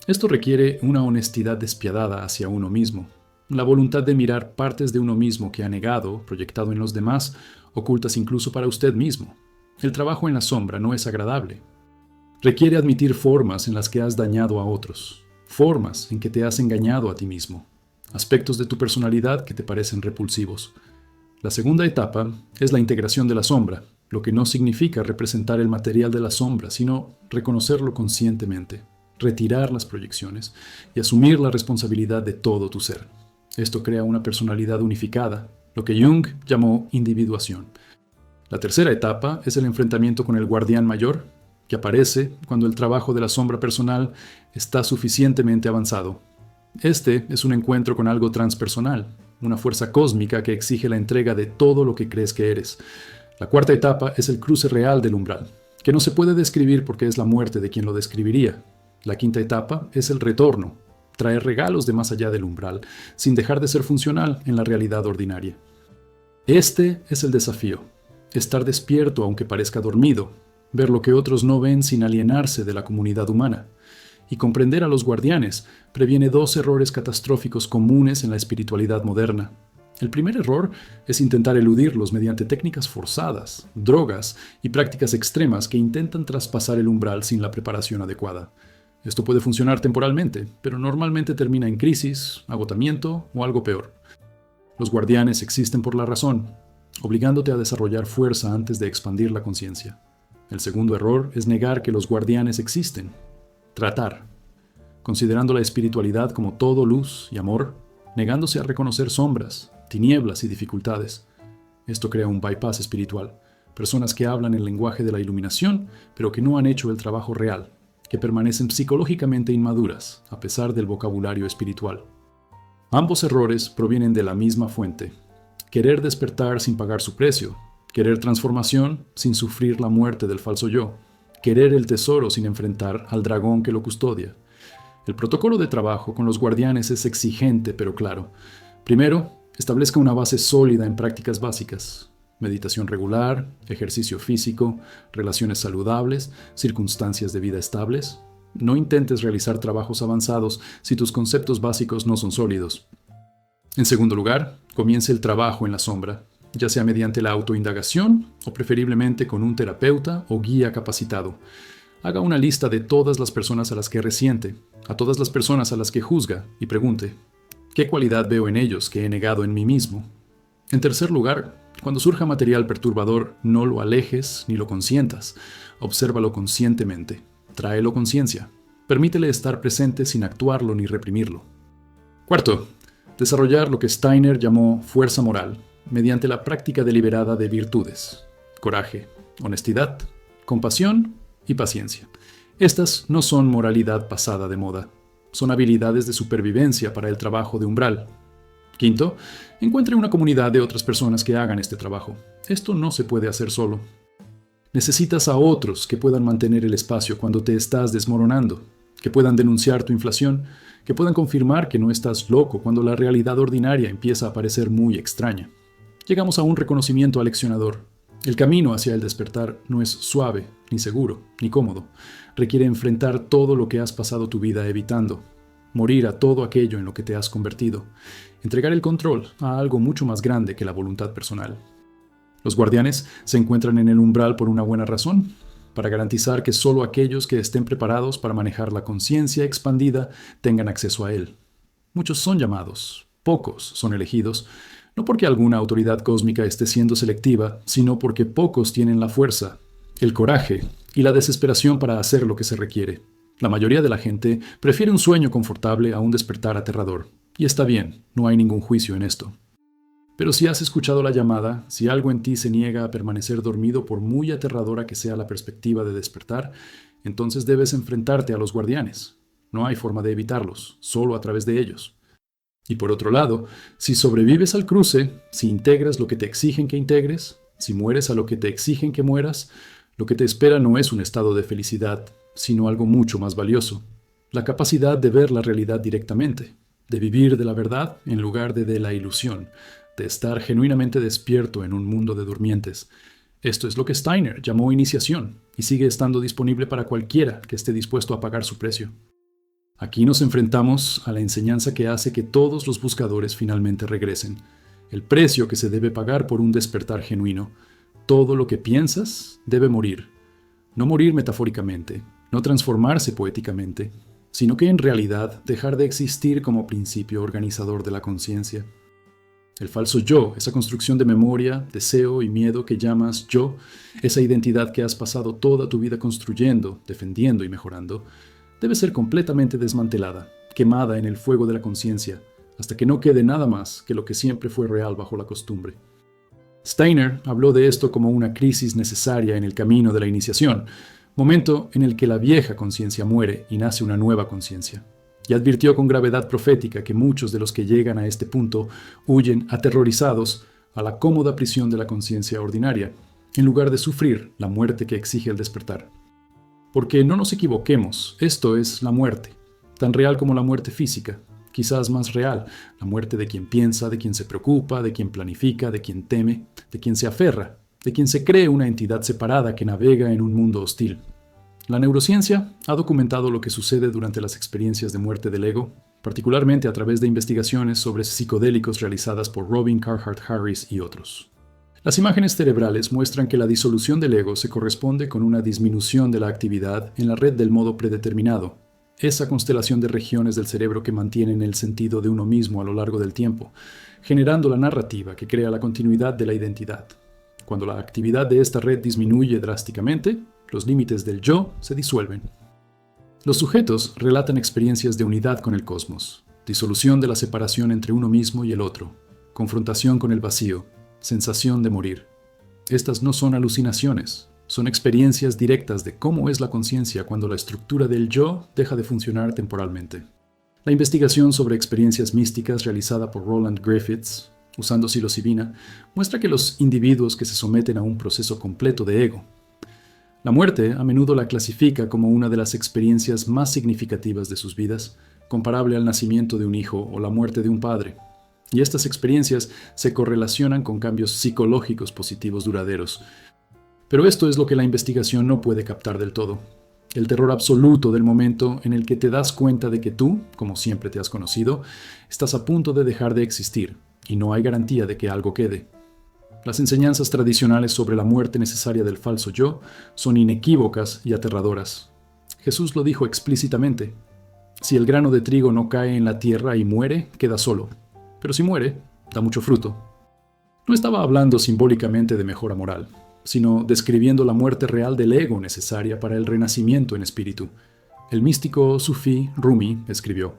Esto requiere una honestidad despiadada hacia uno mismo, la voluntad de mirar partes de uno mismo que ha negado, proyectado en los demás, ocultas incluso para usted mismo. El trabajo en la sombra no es agradable. Requiere admitir formas en las que has dañado a otros, formas en que te has engañado a ti mismo, aspectos de tu personalidad que te parecen repulsivos. La segunda etapa es la integración de la sombra, lo que no significa representar el material de la sombra, sino reconocerlo conscientemente, retirar las proyecciones y asumir la responsabilidad de todo tu ser. Esto crea una personalidad unificada, lo que Jung llamó individuación. La tercera etapa es el enfrentamiento con el guardián mayor, que aparece cuando el trabajo de la sombra personal está suficientemente avanzado. Este es un encuentro con algo transpersonal, una fuerza cósmica que exige la entrega de todo lo que crees que eres. La cuarta etapa es el cruce real del umbral, que no se puede describir porque es la muerte de quien lo describiría. La quinta etapa es el retorno, traer regalos de más allá del umbral, sin dejar de ser funcional en la realidad ordinaria. Este es el desafío, estar despierto aunque parezca dormido, ver lo que otros no ven sin alienarse de la comunidad humana. Y comprender a los guardianes previene dos errores catastróficos comunes en la espiritualidad moderna. El primer error es intentar eludirlos mediante técnicas forzadas, drogas y prácticas extremas que intentan traspasar el umbral sin la preparación adecuada. Esto puede funcionar temporalmente, pero normalmente termina en crisis, agotamiento o algo peor. Los guardianes existen por la razón, obligándote a desarrollar fuerza antes de expandir la conciencia. El segundo error es negar que los guardianes existen. Tratar, considerando la espiritualidad como todo luz y amor, negándose a reconocer sombras, tinieblas y dificultades. Esto crea un bypass espiritual, personas que hablan el lenguaje de la iluminación, pero que no han hecho el trabajo real, que permanecen psicológicamente inmaduras, a pesar del vocabulario espiritual. Ambos errores provienen de la misma fuente: querer despertar sin pagar su precio, querer transformación sin sufrir la muerte del falso yo, querer el tesoro sin enfrentar al dragón que lo custodia. El protocolo de trabajo con los guardianes es exigente pero claro. Primero, establezca una base sólida en prácticas básicas: meditación regular, ejercicio físico, relaciones saludables, circunstancias de vida estables. No intentes realizar trabajos avanzados si tus conceptos básicos no son sólidos. En segundo lugar, comience el trabajo en la sombra, ya sea mediante la autoindagación o preferiblemente con un terapeuta o guía capacitado. Haga una lista de todas las personas a las que resiente, a todas las personas a las que juzga y pregunte: ¿qué cualidad veo en ellos que he negado en mí mismo? En tercer lugar, cuando surja material perturbador, no lo alejes ni lo consientas. Obsérvalo conscientemente. Tráelo conciencia. Permítele estar presente sin actuarlo ni reprimirlo. Cuarto, desarrollar lo que Steiner llamó fuerza moral, mediante la práctica deliberada de virtudes: coraje, honestidad, compasión y paciencia. Estas no son moralidad pasada de moda. Son habilidades de supervivencia para el trabajo de umbral. Quinto, encuentre una comunidad de otras personas que hagan este trabajo. Esto no se puede hacer solo. Necesitas a otros que puedan mantener el espacio cuando te estás desmoronando, que puedan denunciar tu inflación, que puedan confirmar que no estás loco cuando la realidad ordinaria empieza a parecer muy extraña. Llegamos a un reconocimiento aleccionador. El camino hacia el despertar no es suave, ni seguro, ni cómodo. Requiere enfrentar todo lo que has pasado tu vida evitando, morir a todo aquello en lo que te has convertido, entregar el control a algo mucho más grande que la voluntad personal. Los guardianes se encuentran en el umbral por una buena razón, para garantizar que solo aquellos que estén preparados para manejar la conciencia expandida tengan acceso a él. Muchos son llamados, pocos son elegidos, no porque alguna autoridad cósmica esté siendo selectiva, sino porque pocos tienen la fuerza, el coraje y la desesperación para hacer lo que se requiere. La mayoría de la gente prefiere un sueño confortable a un despertar aterrador. Y está bien, no hay ningún juicio en esto. Pero si has escuchado la llamada, si algo en ti se niega a permanecer dormido por muy aterradora que sea la perspectiva de despertar, entonces debes enfrentarte a los guardianes. No hay forma de evitarlos, solo a través de ellos. Y por otro lado, si sobrevives al cruce, si integras lo que te exigen que integres, si mueres a lo que te exigen que mueras, lo que te espera no es un estado de felicidad, sino algo mucho más valioso. La capacidad de ver la realidad directamente, de vivir de la verdad en lugar de la ilusión, de estar genuinamente despierto en un mundo de durmientes. Esto es lo que Steiner llamó iniciación y sigue estando disponible para cualquiera que esté dispuesto a pagar su precio. Aquí nos enfrentamos a la enseñanza que hace que todos los buscadores finalmente regresen, el precio que se debe pagar por un despertar genuino. Todo lo que piensas debe morir. No morir metafóricamente, no transformarse poéticamente, sino que en realidad dejar de existir como principio organizador de la conciencia. El falso yo, esa construcción de memoria, deseo y miedo que llamas yo, esa identidad que has pasado toda tu vida construyendo, defendiendo y mejorando, debe ser completamente desmantelada, quemada en el fuego de la conciencia, hasta que no quede nada más que lo que siempre fue real bajo la costumbre. Steiner habló de esto como una crisis necesaria en el camino de la iniciación, momento en el que la vieja conciencia muere y nace una nueva conciencia. Y advirtió con gravedad profética que muchos de los que llegan a este punto huyen aterrorizados a la cómoda prisión de la conciencia ordinaria, en lugar de sufrir la muerte que exige el despertar. Porque no nos equivoquemos, esto es la muerte, tan real como la muerte física, quizás más real, la muerte de quien piensa, de quien se preocupa, de quien planifica, de quien teme, de quien se aferra, de quien se cree una entidad separada que navega en un mundo hostil. La neurociencia ha documentado lo que sucede durante las experiencias de muerte del ego, particularmente a través de investigaciones sobre psicodélicos realizadas por Robin Carhart Harris y otros. Las imágenes cerebrales muestran que la disolución del ego se corresponde con una disminución de la actividad en la red del modo predeterminado, esa constelación de regiones del cerebro que mantienen el sentido de uno mismo a lo largo del tiempo, generando la narrativa que crea la continuidad de la identidad. Cuando la actividad de esta red disminuye drásticamente, los límites del yo se disuelven. Los sujetos relatan experiencias de unidad con el cosmos, disolución de la separación entre uno mismo y el otro, confrontación con el vacío, sensación de morir. Estas no son alucinaciones, son experiencias directas de cómo es la conciencia cuando la estructura del yo deja de funcionar temporalmente. La investigación sobre experiencias místicas realizada por Roland Griffiths, usando psilocibina, muestra que los individuos que se someten a un proceso completo de ego. La muerte a menudo la clasifica como una de las experiencias más significativas de sus vidas, comparable al nacimiento de un hijo o la muerte de un padre. Y estas experiencias se correlacionan con cambios psicológicos positivos duraderos. Pero esto es lo que la investigación no puede captar del todo. El terror absoluto del momento en el que te das cuenta de que tú, como siempre te has conocido, estás a punto de dejar de existir, y no hay garantía de que algo quede. Las enseñanzas tradicionales sobre la muerte necesaria del falso yo son inequívocas y aterradoras. Jesús lo dijo explícitamente. Si el grano de trigo no cae en la tierra y muere, queda solo. Pero si muere, da mucho fruto. No estaba hablando simbólicamente de mejora moral, sino describiendo la muerte real del ego necesaria para el renacimiento en espíritu. El místico sufí Rumi escribió: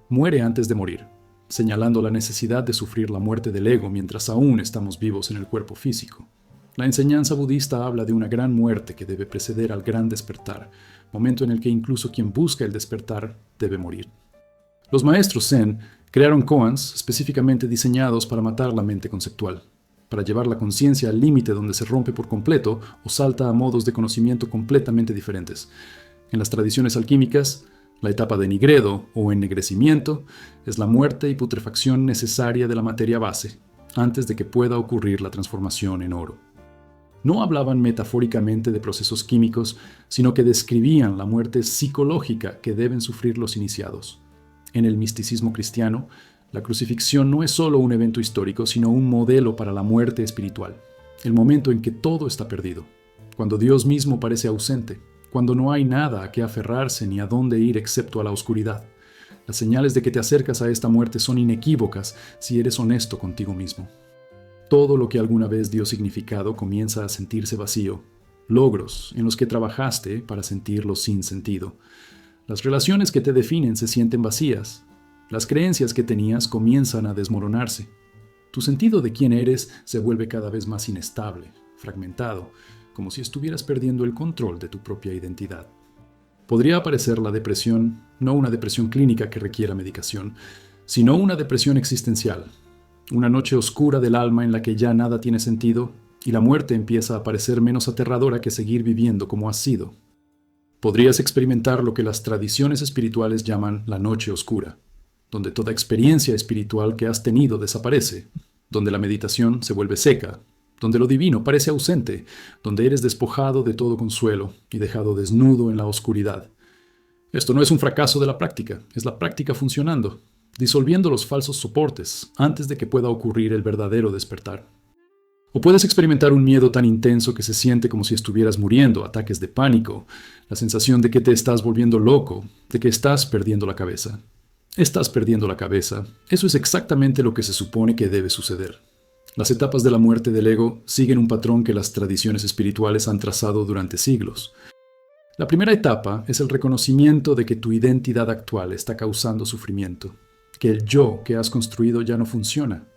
«Muere antes de morir», señalando la necesidad de sufrir la muerte del ego mientras aún estamos vivos en el cuerpo físico. La enseñanza budista habla de una gran muerte que debe preceder al gran despertar, momento en el que incluso quien busca el despertar debe morir. Los maestros Zen crearon koans específicamente diseñados para matar la mente conceptual, para llevar la conciencia al límite donde se rompe por completo o salta a modos de conocimiento completamente diferentes. En las tradiciones alquímicas, la etapa de nigredo o ennegrecimiento es la muerte y putrefacción necesaria de la materia base, antes de que pueda ocurrir la transformación en oro. No hablaban metafóricamente de procesos químicos, sino que describían la muerte psicológica que deben sufrir los iniciados. En el misticismo cristiano, la crucifixión no es solo un evento histórico, sino un modelo para la muerte espiritual, el momento en que todo está perdido, cuando Dios mismo parece ausente, cuando no hay nada a qué aferrarse ni a dónde ir excepto a la oscuridad. Las señales de que te acercas a esta muerte son inequívocas si eres honesto contigo mismo. Todo lo que alguna vez dio significado comienza a sentirse vacío. Logros en los que trabajaste para sentirlo sin sentido. Las relaciones que te definen se sienten vacías. Las creencias que tenías comienzan a desmoronarse. Tu sentido de quién eres se vuelve cada vez más inestable, fragmentado, como si estuvieras perdiendo el control de tu propia identidad. Podría aparecer la depresión, no una depresión clínica que requiera medicación, sino una depresión existencial. Una noche oscura del alma en la que ya nada tiene sentido y la muerte empieza a parecer menos aterradora que seguir viviendo como has sido. Podrías experimentar lo que las tradiciones espirituales llaman la noche oscura, donde toda experiencia espiritual que has tenido desaparece, donde la meditación se vuelve seca, donde lo divino parece ausente, donde eres despojado de todo consuelo y dejado desnudo en la oscuridad. Esto no es un fracaso de la práctica, es la práctica funcionando, disolviendo los falsos soportes antes de que pueda ocurrir el verdadero despertar. O puedes experimentar un miedo tan intenso que se siente como si estuvieras muriendo, ataques de pánico, la sensación de que te estás volviendo loco, de que estás perdiendo la cabeza. Estás perdiendo la cabeza. Eso es exactamente lo que se supone que debe suceder. Las etapas de la muerte del ego siguen un patrón que las tradiciones espirituales han trazado durante siglos. La primera etapa es el reconocimiento de que tu identidad actual está causando sufrimiento, que el yo que has construido ya no funciona.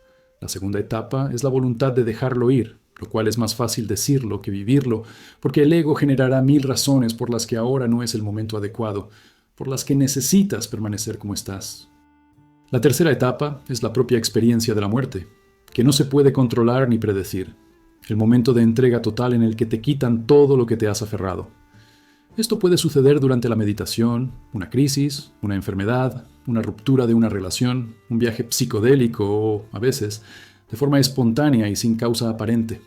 La segunda etapa es la voluntad de dejarlo ir, lo cual es más fácil decirlo que vivirlo, porque el ego generará 1000 razones por las que ahora no es el momento adecuado, por las que necesitas permanecer como estás. La tercera etapa es la propia experiencia de la muerte, que no se puede controlar ni predecir, el momento de entrega total en el que te quitan todo lo que te has aferrado. Esto puede suceder durante la meditación, una crisis, una enfermedad, una ruptura de una relación, un viaje psicodélico o, a veces, de forma espontánea y sin causa aparente.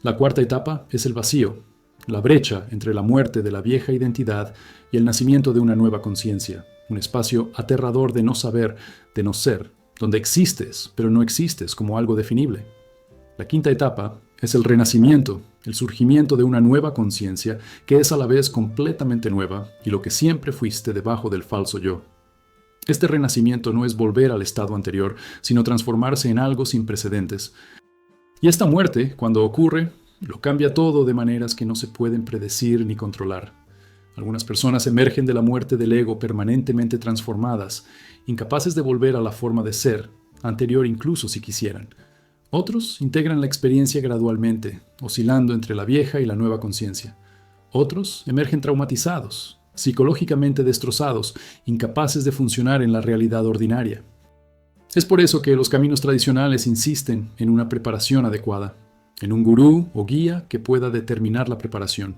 La cuarta etapa es el vacío, la brecha entre la muerte de la vieja identidad y el nacimiento de una nueva conciencia, un espacio aterrador de no saber, de no ser, donde existes, pero no existes como algo definible. La quinta etapa es el renacimiento, el surgimiento de una nueva conciencia que es a la vez completamente nueva y lo que siempre fuiste debajo del falso yo. Este renacimiento no es volver al estado anterior, sino transformarse en algo sin precedentes. Y esta muerte, cuando ocurre, lo cambia todo de maneras que no se pueden predecir ni controlar. Algunas personas emergen de la muerte del ego permanentemente transformadas, incapaces de volver a la forma de ser, anterior incluso si quisieran. Otros integran la experiencia gradualmente, oscilando entre la vieja y la nueva conciencia. Otros emergen traumatizados, psicológicamente destrozados, incapaces de funcionar en la realidad ordinaria. Es por eso que los caminos tradicionales insisten en una preparación adecuada, en un gurú o guía que pueda determinar la preparación,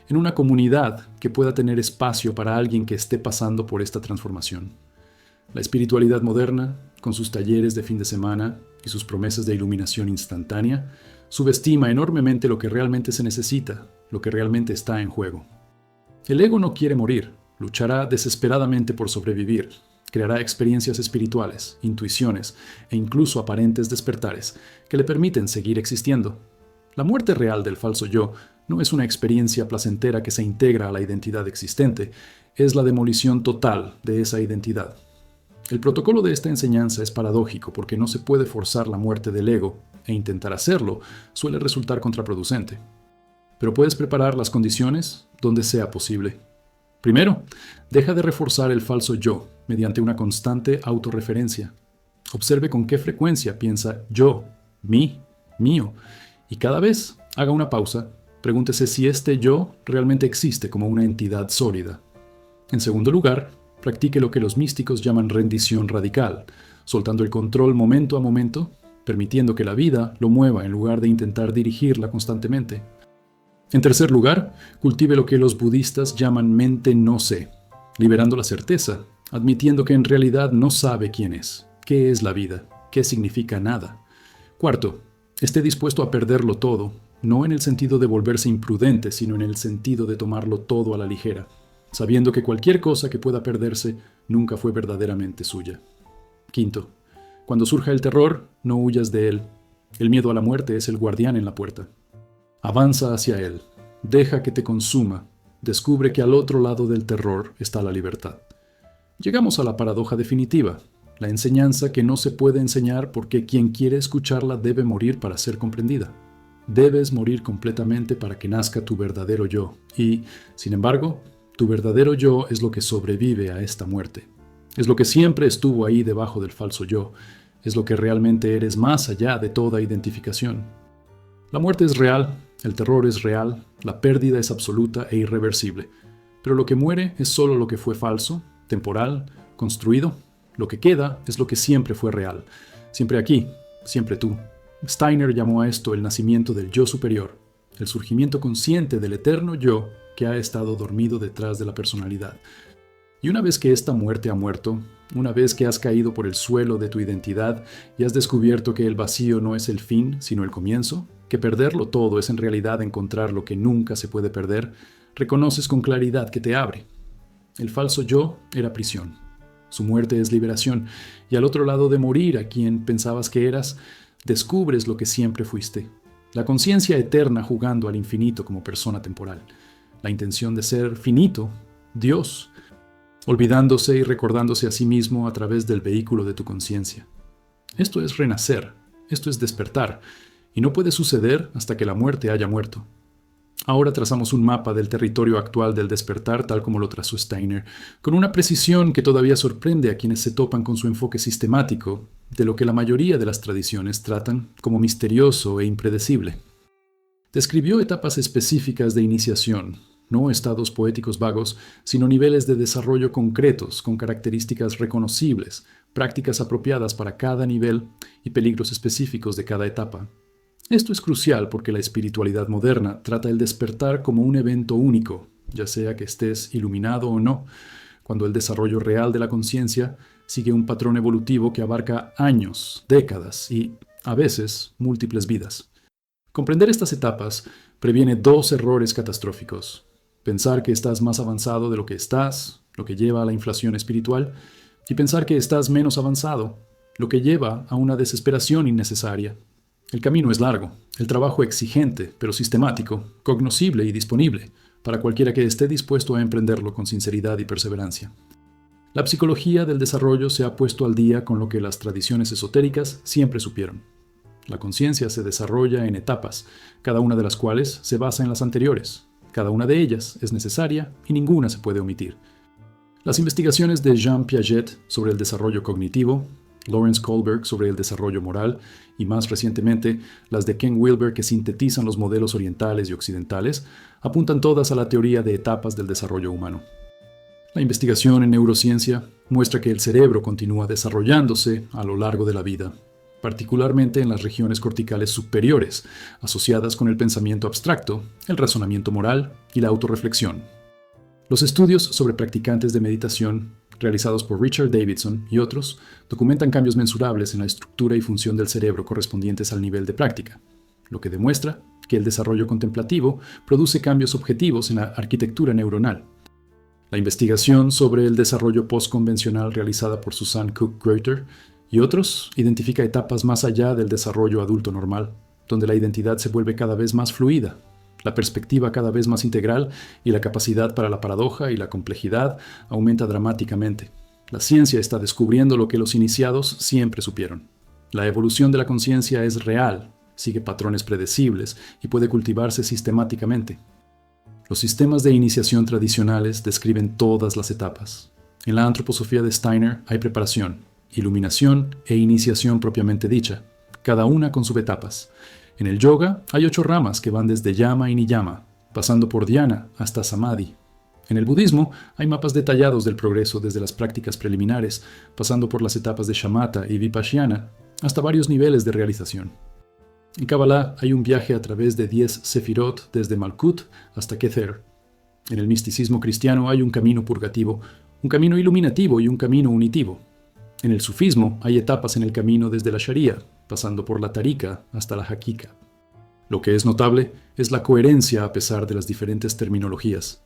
en una comunidad que pueda tener espacio para alguien que esté pasando por esta transformación. La espiritualidad moderna, con sus talleres de fin de semana y sus promesas de iluminación instantánea, subestima enormemente lo que realmente se necesita, lo que realmente está en juego. El ego no quiere morir, luchará desesperadamente por sobrevivir, creará experiencias espirituales, intuiciones e incluso aparentes despertares que le permiten seguir existiendo. La muerte real del falso yo no es una experiencia placentera que se integra a la identidad existente, es la demolición total de esa identidad. El protocolo de esta enseñanza es paradójico porque no se puede forzar la muerte del ego e intentar hacerlo suele resultar contraproducente. Pero puedes preparar las condiciones donde sea posible. Primero, deja de reforzar el falso yo mediante una constante autorreferencia. Observe con qué frecuencia piensa yo, mí, mío, y cada vez haga una pausa, pregúntese si este yo realmente existe como una entidad sólida. En segundo lugar, Practique lo que los místicos llaman rendición radical, soltando el control momento a momento, permitiendo que la vida lo mueva en lugar de intentar dirigirla constantemente. En tercer lugar, cultive lo que los budistas llaman mente no sé, liberando la certeza, admitiendo que en realidad no sabe quién es, qué es la vida, qué significa nada. Cuarto, esté dispuesto a perderlo todo, no en el sentido de volverse imprudente, sino en el sentido de tomarlo todo a la ligera, sabiendo que cualquier cosa que pueda perderse nunca fue verdaderamente suya. Quinto, cuando surja el terror, no huyas de él. El miedo a la muerte es el guardián en la puerta. Avanza hacia él, deja que te consuma, descubre que al otro lado del terror está la libertad. Llegamos a la paradoja definitiva, la enseñanza que no se puede enseñar porque quien quiere escucharla debe morir para ser comprendida. Debes morir completamente para que nazca tu verdadero yo y, sin embargo, tu verdadero yo es lo que sobrevive a esta muerte. Es lo que siempre estuvo ahí debajo del falso yo, es lo que realmente eres más allá de toda identificación. La muerte es real, el terror es real, la pérdida es absoluta e irreversible, pero lo que muere es solo lo que fue falso, temporal, construido. Lo que queda es lo que siempre fue real, siempre aquí, siempre tú. Steiner llamó a esto el nacimiento del yo superior, el surgimiento consciente del eterno yo que ha estado dormido detrás de la personalidad. Y una vez que esta muerte ha muerto, una vez que has caído por el suelo de tu identidad y has descubierto que el vacío no es el fin, sino el comienzo, que perderlo todo es en realidad encontrar lo que nunca se puede perder, reconoces con claridad que te abre. El falso yo era prisión. Su muerte es liberación, y al otro lado de morir a quien pensabas que eras, descubres lo que siempre fuiste. La conciencia eterna jugando al infinito como persona temporal. La intención de ser finito, Dios, olvidándose y recordándose a sí mismo a través del vehículo de tu conciencia. Esto es renacer, esto es despertar, y no puede suceder hasta que la muerte haya muerto. Ahora trazamos un mapa del territorio actual del despertar tal como lo trazó Steiner, con una precisión que todavía sorprende a quienes se topan con su enfoque sistemático de lo que la mayoría de las tradiciones tratan como misterioso e impredecible. Describió etapas específicas de iniciación, no estados poéticos vagos, sino niveles de desarrollo concretos, con características reconocibles, prácticas apropiadas para cada nivel y peligros específicos de cada etapa. Esto es crucial porque la espiritualidad moderna trata el despertar como un evento único, ya sea que estés iluminado o no, cuando el desarrollo real de la conciencia sigue un patrón evolutivo que abarca años, décadas y, a veces, múltiples vidas. Comprender estas etapas previene dos errores catastróficos. Pensar que estás más avanzado de lo que estás, lo que lleva a la inflación espiritual, y pensar que estás menos avanzado, lo que lleva a una desesperación innecesaria. El camino es largo, el trabajo exigente, pero sistemático, cognoscible y disponible, para cualquiera que esté dispuesto a emprenderlo con sinceridad y perseverancia. La psicología del desarrollo se ha puesto al día con lo que las tradiciones esotéricas siempre supieron. La conciencia se desarrolla en etapas, cada una de las cuales se basa en las anteriores. Cada una de ellas es necesaria y ninguna se puede omitir. Las investigaciones de Jean Piaget sobre el desarrollo cognitivo, Lawrence Kohlberg sobre el desarrollo moral y más recientemente las de Ken Wilber que sintetizan los modelos orientales y occidentales, apuntan todas a la teoría de etapas del desarrollo humano. La investigación en neurociencia muestra que el cerebro continúa desarrollándose a lo largo de la vida, particularmente en las regiones corticales superiores, asociadas con el pensamiento abstracto, el razonamiento moral y la autorreflexión. Los estudios sobre practicantes de meditación realizados por Richard Davidson y otros, documentan cambios mensurables en la estructura y función del cerebro correspondientes al nivel de práctica, lo que demuestra que el desarrollo contemplativo produce cambios objetivos en la arquitectura neuronal. La investigación sobre el desarrollo postconvencional realizada por Susan Cook-Greuter y otros identifica etapas más allá del desarrollo adulto normal, donde la identidad se vuelve cada vez más fluida, la perspectiva cada vez más integral y la capacidad para la paradoja y la complejidad aumenta dramáticamente. La ciencia está descubriendo lo que los iniciados siempre supieron. La evolución de la conciencia es real, sigue patrones predecibles y puede cultivarse sistemáticamente. Los sistemas de iniciación tradicionales describen todas las etapas. En la antroposofía de Steiner hay preparación, iluminación e iniciación propiamente dicha, cada una con subetapas. En el yoga hay 8 ramas que van desde yama y niyama, pasando por dhyana hasta samadhi. En el budismo hay mapas detallados del progreso desde las prácticas preliminares, pasando por las etapas de shamatha y vipassana, hasta varios niveles de realización. En Kabbalah hay un viaje a través de 10 sefirot desde Malkut hasta Kether. En el misticismo cristiano hay un camino purgativo, un camino iluminativo y un camino unitivo. En el sufismo hay etapas en el camino desde la Sharia, pasando por la Tarika hasta la Hakika. Lo que es notable es la coherencia a pesar de las diferentes terminologías.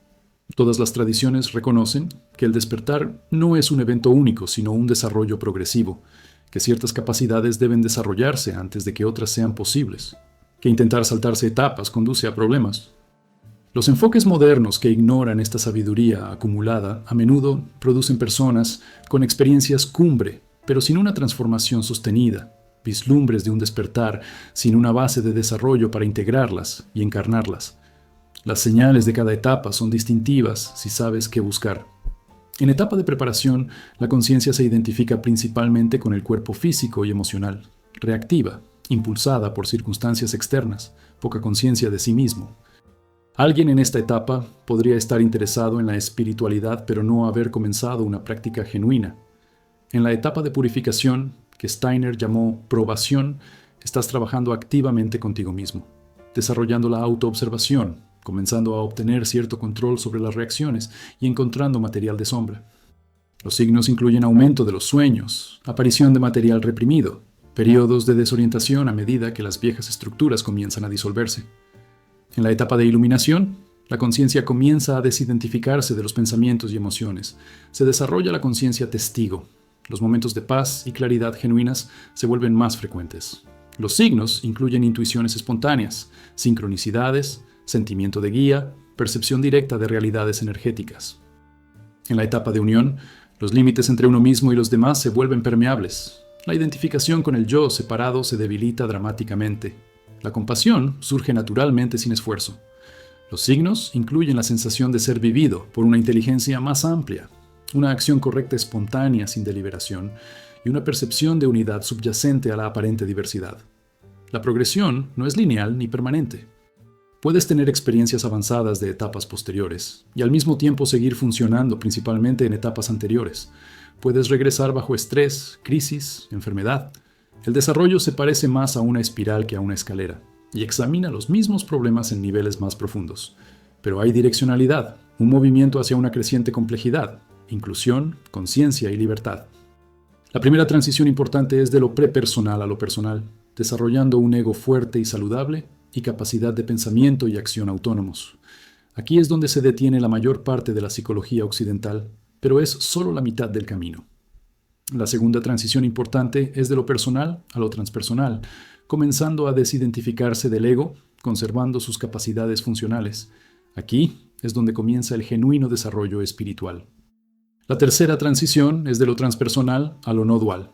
Todas las tradiciones reconocen que el despertar no es un evento único, sino un desarrollo progresivo, que ciertas capacidades deben desarrollarse antes de que otras sean posibles, que intentar saltarse etapas conduce a problemas. Los enfoques modernos que ignoran esta sabiduría acumulada a menudo producen personas con experiencias cumbre, pero sin una transformación sostenida, vislumbres de un despertar sin una base de desarrollo para integrarlas y encarnarlas. Las señales de cada etapa son distintivas si sabes qué buscar. En etapa de preparación, la conciencia se identifica principalmente con el cuerpo físico y emocional, reactiva, impulsada por circunstancias externas, poca conciencia de sí mismo. Alguien en esta etapa podría estar interesado en la espiritualidad pero no haber comenzado una práctica genuina. En la etapa de purificación, que Steiner llamó probación, estás trabajando activamente contigo mismo, desarrollando la autoobservación, comenzando a obtener cierto control sobre las reacciones y encontrando material de sombra. Los signos incluyen aumento de los sueños, aparición de material reprimido, periodos de desorientación a medida que las viejas estructuras comienzan a disolverse. En la etapa de iluminación, la conciencia comienza a desidentificarse de los pensamientos y emociones. Se desarrolla la conciencia testigo. Los momentos de paz y claridad genuinas se vuelven más frecuentes. Los signos incluyen intuiciones espontáneas, sincronicidades, sentimiento de guía, percepción directa de realidades energéticas. En la etapa de unión, los límites entre uno mismo y los demás se vuelven permeables. La identificación con el yo separado se debilita dramáticamente. La compasión surge naturalmente sin esfuerzo. Los signos incluyen la sensación de ser vivido por una inteligencia más amplia, una acción correcta espontánea sin deliberación y una percepción de unidad subyacente a la aparente diversidad. La progresión no es lineal ni permanente. Puedes tener experiencias avanzadas de etapas posteriores y al mismo tiempo seguir funcionando principalmente en etapas anteriores. Puedes regresar bajo estrés, crisis, enfermedad. El desarrollo se parece más a una espiral que a una escalera y examina los mismos problemas en niveles más profundos. Pero hay direccionalidad, un movimiento hacia una creciente complejidad, inclusión, conciencia y libertad. La primera transición importante es de lo prepersonal a lo personal, desarrollando un ego fuerte y saludable y capacidad de pensamiento y acción autónomos. Aquí es donde se detiene la mayor parte de la psicología occidental, pero es solo la mitad del camino. La segunda transición importante es de lo personal a lo transpersonal, comenzando a desidentificarse del ego, conservando sus capacidades funcionales. Aquí es donde comienza el genuino desarrollo espiritual. La tercera transición es de lo transpersonal a lo no dual,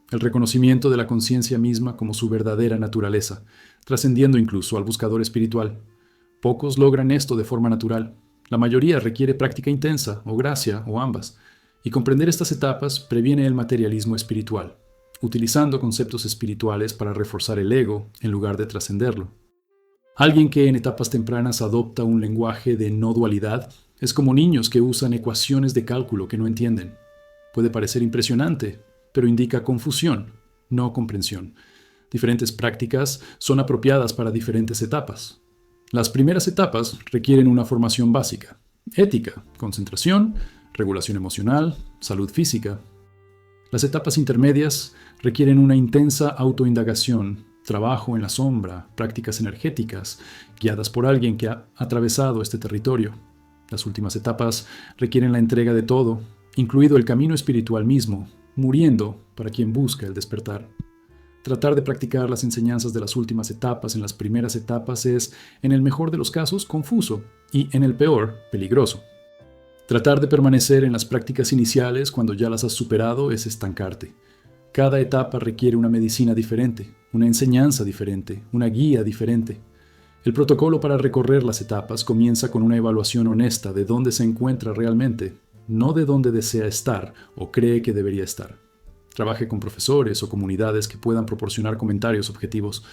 el reconocimiento de la conciencia misma como su verdadera naturaleza, trascendiendo incluso al buscador espiritual. Pocos logran esto de forma natural. La mayoría requiere práctica intensa, o gracia, o ambas, y comprender estas etapas previene el materialismo espiritual, utilizando conceptos espirituales para reforzar el ego en lugar de trascenderlo. Alguien que en etapas tempranas adopta un lenguaje de no dualidad es como niños que usan ecuaciones de cálculo que no entienden. Puede parecer impresionante, pero indica confusión, no comprensión. Diferentes prácticas son apropiadas para diferentes etapas. Las primeras etapas requieren una formación básica: ética, concentración, regulación emocional, salud física. Las etapas intermedias requieren una intensa autoindagación, trabajo en la sombra, prácticas energéticas, guiadas por alguien que ha atravesado este territorio. Las últimas etapas requieren la entrega de todo, incluido el camino espiritual mismo, muriendo para quien busca el despertar. Tratar de practicar las enseñanzas de las últimas etapas en las primeras etapas es, en el mejor de los casos, confuso y, en el peor, peligroso. Tratar de permanecer en las prácticas iniciales cuando ya las has superado es estancarte. Cada etapa requiere una medicina diferente, una enseñanza diferente, una guía diferente. El protocolo para recorrer las etapas comienza con una evaluación honesta de dónde se encuentra realmente, no de dónde desea estar o cree que debería estar. Trabaje con profesores o comunidades que puedan proporcionar comentarios objetivos.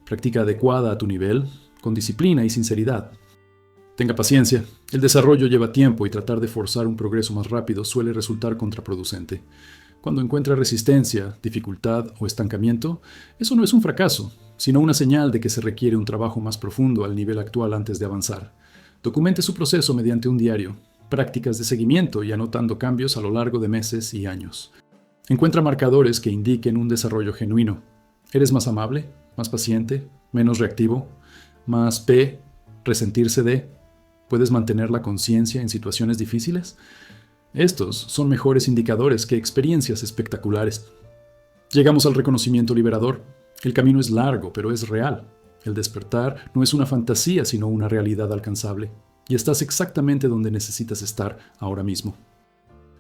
Práctica adecuada a tu nivel, con disciplina y sinceridad. Tenga paciencia, el desarrollo lleva tiempo y tratar de forzar un progreso más rápido suele resultar contraproducente. Cuando encuentra resistencia, dificultad o estancamiento, eso no es un fracaso, sino una señal de que se requiere un trabajo más profundo al nivel actual antes de avanzar. Documente su proceso mediante un diario, prácticas de seguimiento y anotando cambios a lo largo de meses y años. Encuentra marcadores que indiquen un desarrollo genuino. ¿Eres más amable, más paciente, menos reactivo, más resentirse de? ¿Puedes mantener la conciencia en situaciones difíciles? Estos son mejores indicadores que experiencias espectaculares. Llegamos al reconocimiento liberador. El camino es largo, pero es real. El despertar no es una fantasía, sino una realidad alcanzable. Y estás exactamente donde necesitas estar ahora mismo.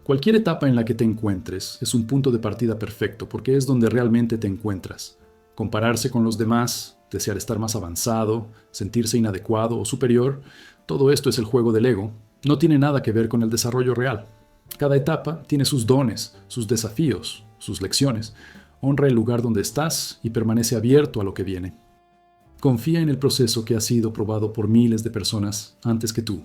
Cualquier etapa en la que te encuentres es un punto de partida perfecto, porque es donde realmente te encuentras. Compararse con los demás, desear estar más avanzado, sentirse inadecuado o superior, todo esto es el juego del ego, no tiene nada que ver con el desarrollo real. Cada etapa tiene sus dones, sus desafíos, sus lecciones. Honra el lugar donde estás y permanece abierto a lo que viene. Confía en el proceso que ha sido probado por miles de personas antes que tú,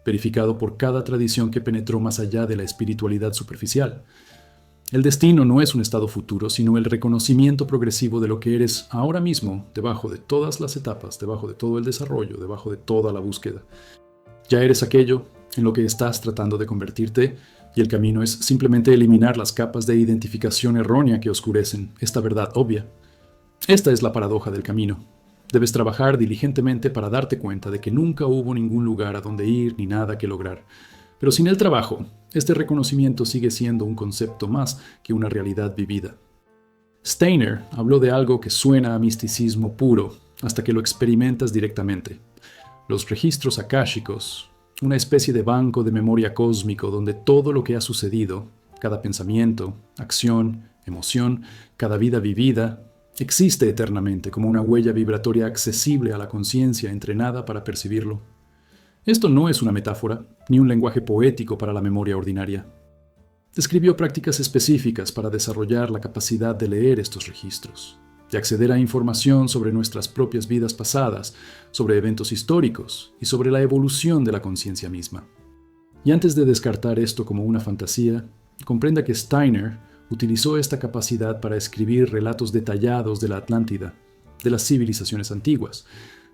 verificado por cada tradición que penetró más allá de la espiritualidad superficial. El destino no es un estado futuro, sino el reconocimiento progresivo de lo que eres ahora mismo, debajo de todas las etapas, debajo de todo el desarrollo, debajo de toda la búsqueda. Ya eres aquello en lo que estás tratando de convertirte, y el camino es simplemente eliminar las capas de identificación errónea que oscurecen esta verdad obvia. Esta es la paradoja del camino. Debes trabajar diligentemente para darte cuenta de que nunca hubo ningún lugar a donde ir ni nada que lograr. Pero sin el trabajo, este reconocimiento sigue siendo un concepto más que una realidad vivida. Steiner habló de algo que suena a misticismo puro hasta que lo experimentas directamente. Los registros akáshicos, una especie de banco de memoria cósmico donde todo lo que ha sucedido, cada pensamiento, acción, emoción, cada vida vivida, existe eternamente como una huella vibratoria accesible a la conciencia entrenada para percibirlo. Esto no es una metáfora, ni un lenguaje poético para la memoria ordinaria. Describió prácticas específicas para desarrollar la capacidad de leer estos registros, de acceder a información sobre nuestras propias vidas pasadas, sobre eventos históricos y sobre la evolución de la conciencia misma. Y antes de descartar esto como una fantasía, comprenda que Steiner utilizó esta capacidad para escribir relatos detallados de la Atlántida, de las civilizaciones antiguas,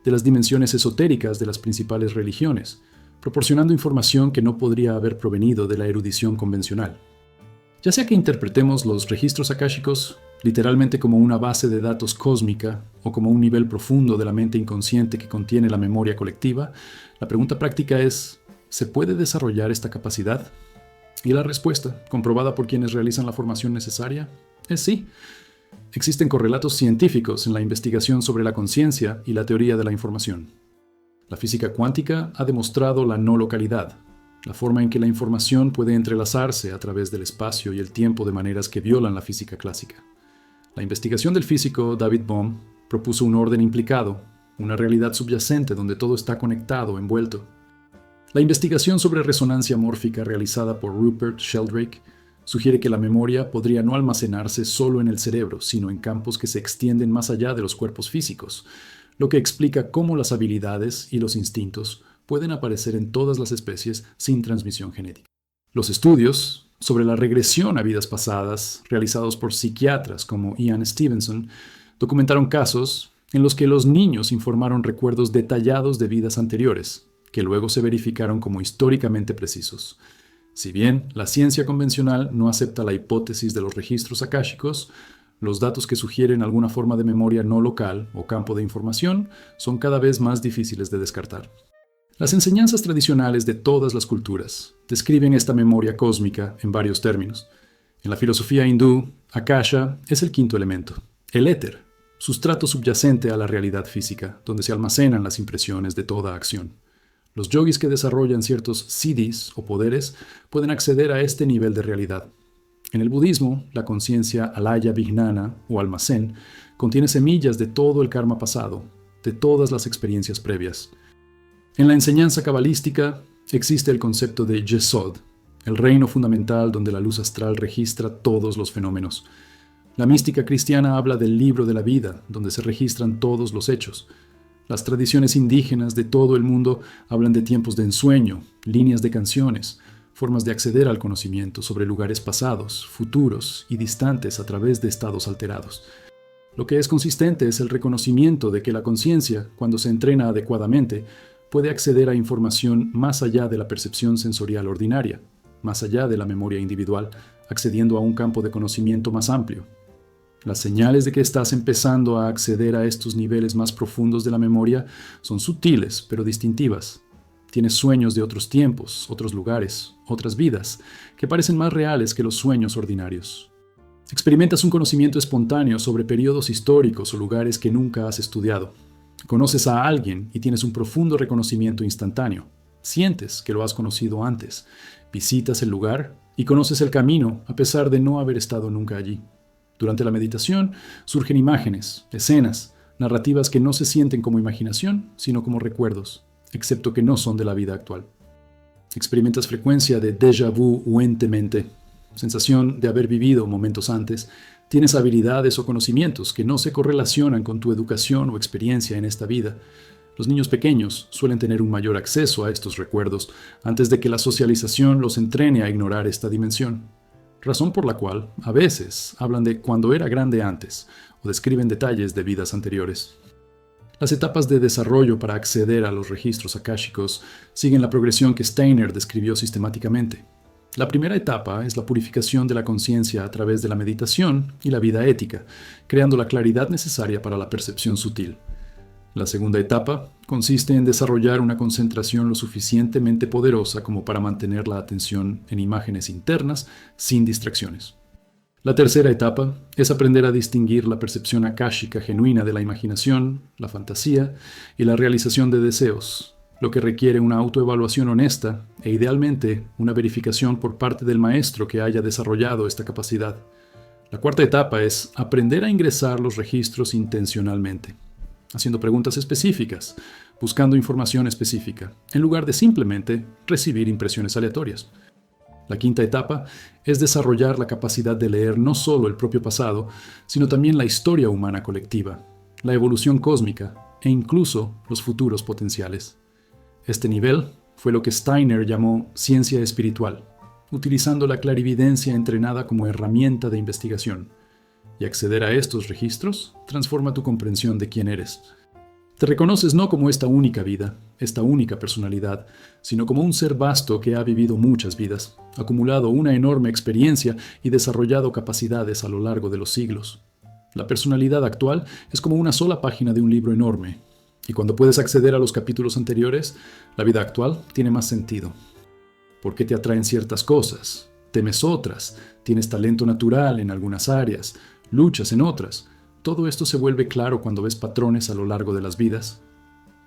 de las dimensiones esotéricas de las principales religiones, proporcionando información que no podría haber provenido de la erudición convencional. Ya sea que interpretemos los registros akáshicos literalmente como una base de datos cósmica o como un nivel profundo de la mente inconsciente que contiene la memoria colectiva, la pregunta práctica es, ¿se puede desarrollar esta capacidad? Y la respuesta, comprobada por quienes realizan la formación necesaria, es sí. Existen correlatos científicos en la investigación sobre la conciencia y la teoría de la información. La física cuántica ha demostrado la no localidad, la forma en que la información puede entrelazarse a través del espacio y el tiempo de maneras que violan la física clásica. La investigación del físico David Bohm propuso un orden implicado, una realidad subyacente donde todo está conectado, envuelto. La investigación sobre resonancia mórfica realizada por Rupert Sheldrake sugiere que la memoria podría no almacenarse solo en el cerebro, sino en campos que se extienden más allá de los cuerpos físicos, lo que explica cómo las habilidades y los instintos pueden aparecer en todas las especies sin transmisión genética. Los estudios sobre la regresión a vidas pasadas, realizados por psiquiatras como Ian Stevenson, documentaron casos en los que los niños informaron recuerdos detallados de vidas anteriores, que luego se verificaron como históricamente precisos. Si bien la ciencia convencional no acepta la hipótesis de los registros akáshicos, los datos que sugieren alguna forma de memoria no local o campo de información son cada vez más difíciles de descartar. Las enseñanzas tradicionales de todas las culturas describen esta memoria cósmica en varios términos. En la filosofía hindú, Akasha es el quinto elemento, el éter, sustrato subyacente a la realidad física, donde se almacenan las impresiones de toda acción. Los yogis que desarrollan ciertos siddhis o poderes pueden acceder a este nivel de realidad. En el budismo, la conciencia alaya vijnana o almacén contiene semillas de todo el karma pasado, de todas las experiencias previas. En la enseñanza cabalística existe el concepto de Yesod, el reino fundamental donde la luz astral registra todos los fenómenos. La mística cristiana habla del libro de la vida, donde se registran todos los hechos. Las tradiciones indígenas de todo el mundo hablan de tiempos de ensueño, líneas de canciones, formas de acceder al conocimiento sobre lugares pasados, futuros y distantes a través de estados alterados. Lo que es consistente es el reconocimiento de que la conciencia, cuando se entrena adecuadamente, puede acceder a información más allá de la percepción sensorial ordinaria, más allá de la memoria individual, accediendo a un campo de conocimiento más amplio. Las señales de que estás empezando a acceder a estos niveles más profundos de la memoria son sutiles, pero distintivas. Tienes sueños de otros tiempos, otros lugares, otras vidas, que parecen más reales que los sueños ordinarios. Experimentas un conocimiento espontáneo sobre periodos históricos o lugares que nunca has estudiado. Conoces a alguien y tienes un profundo reconocimiento instantáneo. Sientes que lo has conocido antes. Visitas el lugar y conoces el camino a pesar de no haber estado nunca allí. Durante la meditación surgen imágenes, escenas, narrativas que no se sienten como imaginación, sino como recuerdos, excepto que no son de la vida actual. Experimentas frecuencia de déjà vu o ente-mente, sensación de haber vivido momentos antes. Tienes habilidades o conocimientos que no se correlacionan con tu educación o experiencia en esta vida. Los niños pequeños suelen tener un mayor acceso a estos recuerdos antes de que la socialización los entrene a ignorar esta dimensión. Razón por la cual, a veces, hablan de cuando era grande antes, o describen detalles de vidas anteriores. Las etapas de desarrollo para acceder a los registros akáshicos siguen la progresión que Steiner describió sistemáticamente. La primera etapa es la purificación de la conciencia a través de la meditación y la vida ética, creando la claridad necesaria para la percepción sutil. La segunda etapa consiste en desarrollar una concentración lo suficientemente poderosa como para mantener la atención en imágenes internas sin distracciones. La tercera etapa es aprender a distinguir la percepción akáshica genuina de la imaginación, la fantasía y la realización de deseos, lo que requiere una autoevaluación honesta e idealmente una verificación por parte del maestro que haya desarrollado esta capacidad. La cuarta etapa es aprender a ingresar los registros intencionalmente, haciendo preguntas específicas, buscando información específica, en lugar de simplemente recibir impresiones aleatorias. La quinta etapa es desarrollar la capacidad de leer no solo el propio pasado, sino también la historia humana colectiva, la evolución cósmica e incluso los futuros potenciales. Este nivel fue lo que Steiner llamó ciencia espiritual, utilizando la clarividencia entrenada como herramienta de investigación. Y acceder a estos registros transforma tu comprensión de quién eres. Te reconoces no como esta única vida, esta única personalidad, sino como un ser vasto que ha vivido muchas vidas, acumulado una enorme experiencia y desarrollado capacidades a lo largo de los siglos. La personalidad actual es como una sola página de un libro enorme, y cuando puedes acceder a los capítulos anteriores, la vida actual tiene más sentido. ¿Por qué te atraen ciertas cosas? ¿Temes otras? ¿Tienes talento natural en algunas áreas? ¿Luchas en otras? Todo esto se vuelve claro cuando ves patrones a lo largo de las vidas.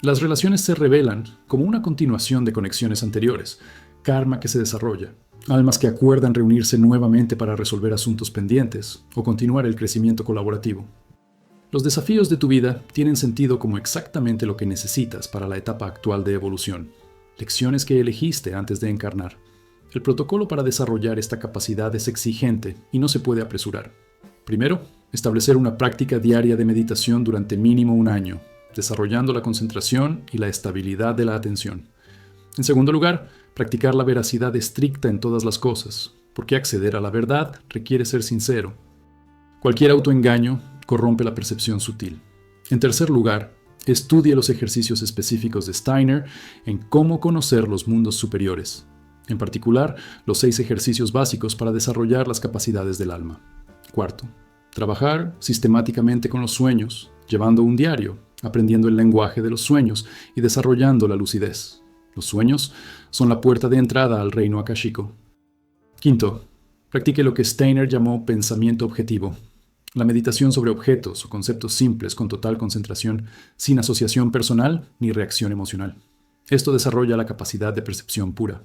Las relaciones se revelan como una continuación de conexiones anteriores, karma que se desarrolla, almas que acuerdan reunirse nuevamente para resolver asuntos pendientes o continuar el crecimiento colaborativo. Los desafíos de tu vida tienen sentido como exactamente lo que necesitas para la etapa actual de evolución, lecciones que elegiste antes de encarnar. El protocolo para desarrollar esta capacidad es exigente y no se puede apresurar. Primero, establecer una práctica diaria de meditación durante mínimo 1 año, desarrollando la concentración y la estabilidad de la atención. En segundo lugar, practicar la veracidad estricta en todas las cosas, porque acceder a la verdad requiere ser sincero. Cualquier autoengaño corrompe la percepción sutil. En tercer lugar, estudie los ejercicios específicos de Steiner en cómo conocer los mundos superiores, en particular los 6 ejercicios básicos para desarrollar las capacidades del alma. Cuarto, trabajar sistemáticamente con los sueños, llevando un diario, aprendiendo el lenguaje de los sueños y desarrollando la lucidez. Los sueños son la puerta de entrada al reino akáshico. Quinto, practique lo que Steiner llamó pensamiento objetivo, la meditación sobre objetos o conceptos simples con total concentración, sin asociación personal ni reacción emocional. Esto desarrolla la capacidad de percepción pura.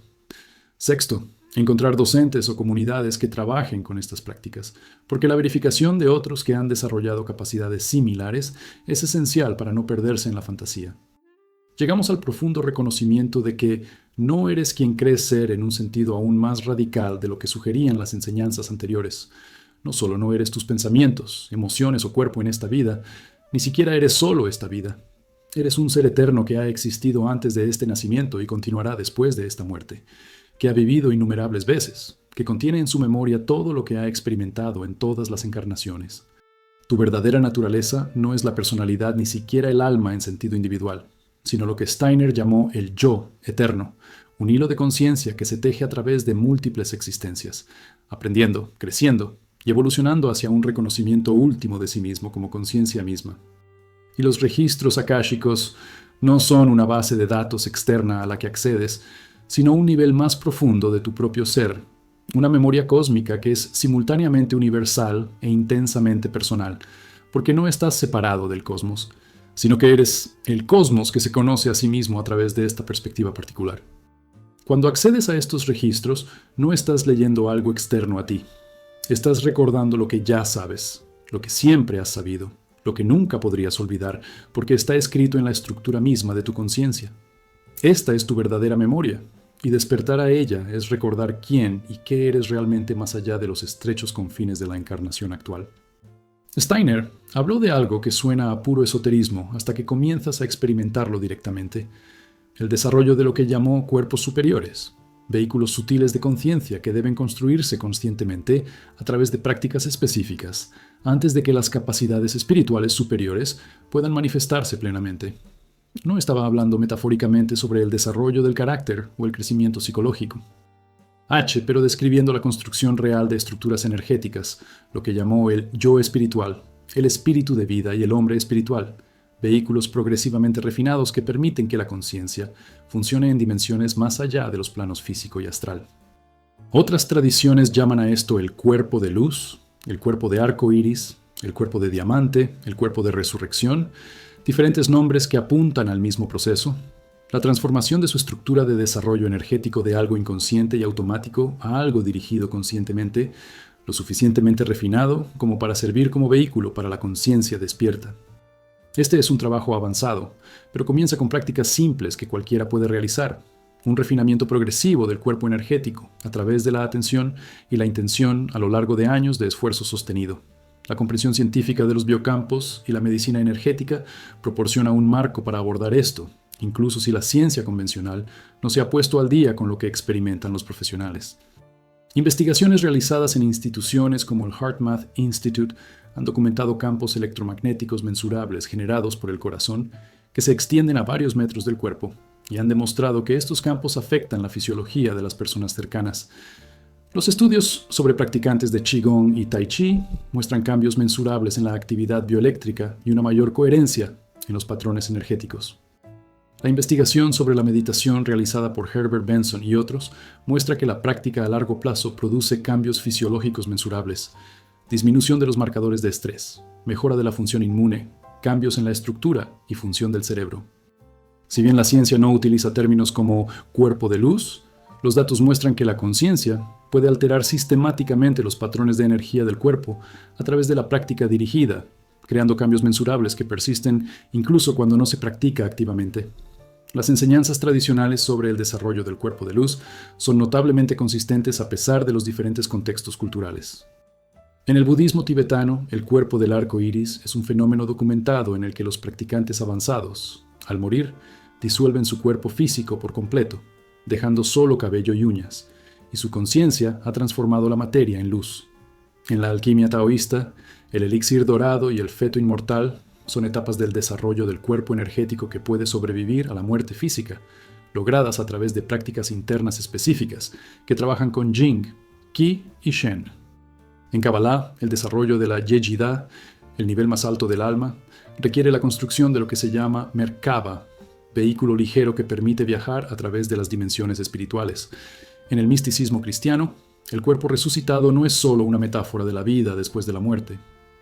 Sexto, encontrar docentes o comunidades que trabajen con estas prácticas, porque la verificación de otros que han desarrollado capacidades similares es esencial para no perderse en la fantasía. Llegamos al profundo reconocimiento de que no eres quien crees ser en un sentido aún más radical de lo que sugerían las enseñanzas anteriores. No solo no eres tus pensamientos, emociones o cuerpo en esta vida, ni siquiera eres solo esta vida. Eres un ser eterno que ha existido antes de este nacimiento y continuará después de esta muerte, que ha vivido innumerables veces, que contiene en su memoria todo lo que ha experimentado en todas las encarnaciones. Tu verdadera naturaleza no es la personalidad ni siquiera el alma en sentido individual, sino lo que Steiner llamó el yo eterno, un hilo de conciencia que se teje a través de múltiples existencias, aprendiendo, creciendo y evolucionando hacia un reconocimiento último de sí mismo como conciencia misma. Y los registros akáshicos no son una base de datos externa a la que accedes, sino un nivel más profundo de tu propio ser, una memoria cósmica que es simultáneamente universal e intensamente personal, porque no estás separado del cosmos, sino que eres el cosmos que se conoce a sí mismo a través de esta perspectiva particular. Cuando accedes a estos registros, no estás leyendo algo externo a ti. Estás recordando lo que ya sabes, lo que siempre has sabido, lo que nunca podrías olvidar, porque está escrito en la estructura misma de tu conciencia. Esta es tu verdadera memoria, y despertar a ella es recordar quién y qué eres realmente más allá de los estrechos confines de la encarnación actual. Steiner habló de algo que suena a puro esoterismo hasta que comienzas a experimentarlo directamente: el desarrollo de lo que llamó cuerpos superiores, vehículos sutiles de conciencia que deben construirse conscientemente a través de prácticas específicas, antes de que las capacidades espirituales superiores puedan manifestarse plenamente. No estaba hablando metafóricamente sobre el desarrollo del carácter o el crecimiento psicológico. Pero describiendo la construcción real de estructuras energéticas, lo que llamó el yo espiritual, el espíritu de vida y el hombre espiritual, vehículos progresivamente refinados que permiten que la conciencia funcione en dimensiones más allá de los planos físico y astral. Otras tradiciones llaman a esto el cuerpo de luz, el cuerpo de arco iris, el cuerpo de diamante, el cuerpo de resurrección, diferentes nombres que apuntan al mismo proceso: la transformación de su estructura de desarrollo energético de algo inconsciente y automático a algo dirigido conscientemente, lo suficientemente refinado como para servir como vehículo para la conciencia despierta. Este es un trabajo avanzado, pero comienza con prácticas simples que cualquiera puede realizar: un refinamiento progresivo del cuerpo energético a través de la atención y la intención a lo largo de años de esfuerzo sostenido. La comprensión científica de los biocampos y la medicina energética proporciona un marco para abordar esto, incluso si la ciencia convencional no se ha puesto al día con lo que experimentan los profesionales. Investigaciones realizadas en instituciones como el HeartMath Institute han documentado campos electromagnéticos mensurables generados por el corazón que se extienden a varios metros del cuerpo, y han demostrado que estos campos afectan la fisiología de las personas cercanas. Los estudios sobre practicantes de Qigong y Tai Chi muestran cambios mensurables en la actividad bioeléctrica y una mayor coherencia en los patrones energéticos. La investigación sobre la meditación realizada por Herbert Benson y otros muestra que la práctica a largo plazo produce cambios fisiológicos mensurables: disminución de los marcadores de estrés, mejora de la función inmune, cambios en la estructura y función del cerebro. Si bien la ciencia no utiliza términos como cuerpo de luz, los datos muestran que la conciencia puede alterar sistemáticamente los patrones de energía del cuerpo a través de la práctica dirigida, creando cambios mensurables que persisten incluso cuando no se practica activamente. Las enseñanzas tradicionales sobre el desarrollo del cuerpo de luz son notablemente consistentes a pesar de los diferentes contextos culturales. En el budismo tibetano, el cuerpo del arco iris es un fenómeno documentado en el que los practicantes avanzados, al morir, disuelven su cuerpo físico por completo, dejando solo cabello y uñas, y su conciencia ha transformado la materia en luz. En la alquimia taoísta, el elixir dorado y el feto inmortal son etapas del desarrollo del cuerpo energético que puede sobrevivir a la muerte física, logradas a través de prácticas internas específicas que trabajan con Jing, Qi y Shen. En Kabbalah, el desarrollo de la Yejidá, el nivel más alto del alma, requiere la construcción de lo que se llama Merkaba, vehículo ligero que permite viajar a través de las dimensiones espirituales. En el misticismo cristiano, el cuerpo resucitado no es solo una metáfora de la vida después de la muerte,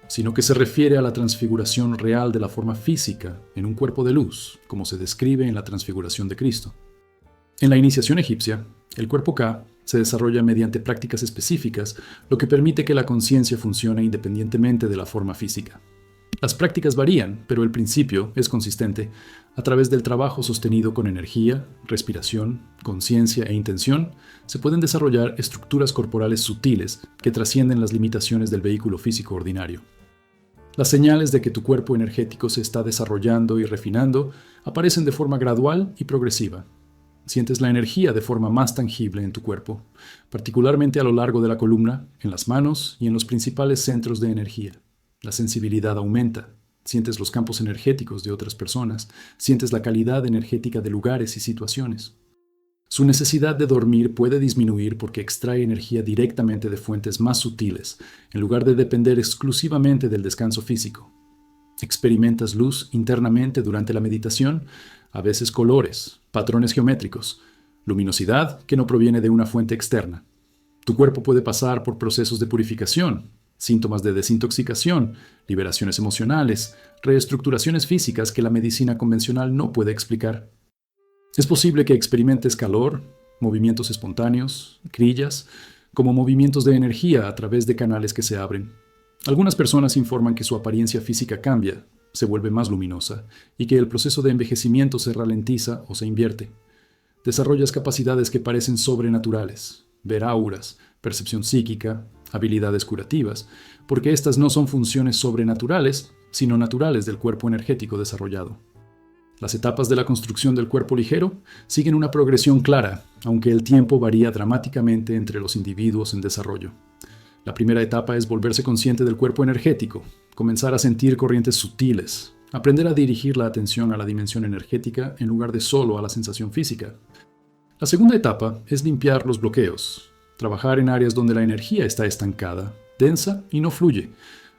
sino que se refiere a la transfiguración real de la forma física en un cuerpo de luz, como se describe en la transfiguración de Cristo. En la iniciación egipcia, el cuerpo Ka se desarrolla mediante prácticas específicas, lo que permite que la conciencia funcione independientemente de la forma física. Las prácticas varían, pero el principio es consistente. A través del trabajo sostenido con energía, respiración, conciencia e intención, se pueden desarrollar estructuras corporales sutiles que trascienden las limitaciones del vehículo físico ordinario. Las señales de que tu cuerpo energético se está desarrollando y refinando aparecen de forma gradual y progresiva. Sientes la energía de forma más tangible en tu cuerpo, particularmente a lo largo de la columna, en las manos y en los principales centros de energía. La sensibilidad aumenta. Sientes los campos energéticos de otras personas, sientes la calidad energética de lugares y situaciones. Su necesidad de dormir puede disminuir porque extrae energía directamente de fuentes más sutiles, en lugar de depender exclusivamente del descanso físico. Experimentas luz internamente durante la meditación, a veces colores, patrones geométricos, luminosidad que no proviene de una fuente externa. Tu cuerpo puede pasar por procesos de purificación, síntomas de desintoxicación, liberaciones emocionales, reestructuraciones físicas que la medicina convencional no puede explicar. Es posible que experimentes calor, movimientos espontáneos, grillas, como movimientos de energía a través de canales que se abren. Algunas personas informan que su apariencia física cambia, se vuelve más luminosa, y que el proceso de envejecimiento se ralentiza o se invierte. Desarrollas capacidades que parecen sobrenaturales, ver auras, percepción psíquica, habilidades curativas, porque estas no son funciones sobrenaturales, sino naturales del cuerpo energético desarrollado. Las etapas de la construcción del cuerpo ligero siguen una progresión clara, aunque el tiempo varía dramáticamente entre los individuos en desarrollo. La primera etapa es volverse consciente del cuerpo energético, comenzar a sentir corrientes sutiles, aprender a dirigir la atención a la dimensión energética en lugar de solo a la sensación física. La segunda etapa es limpiar los bloqueos, trabajar en áreas donde la energía está estancada, densa y no fluye,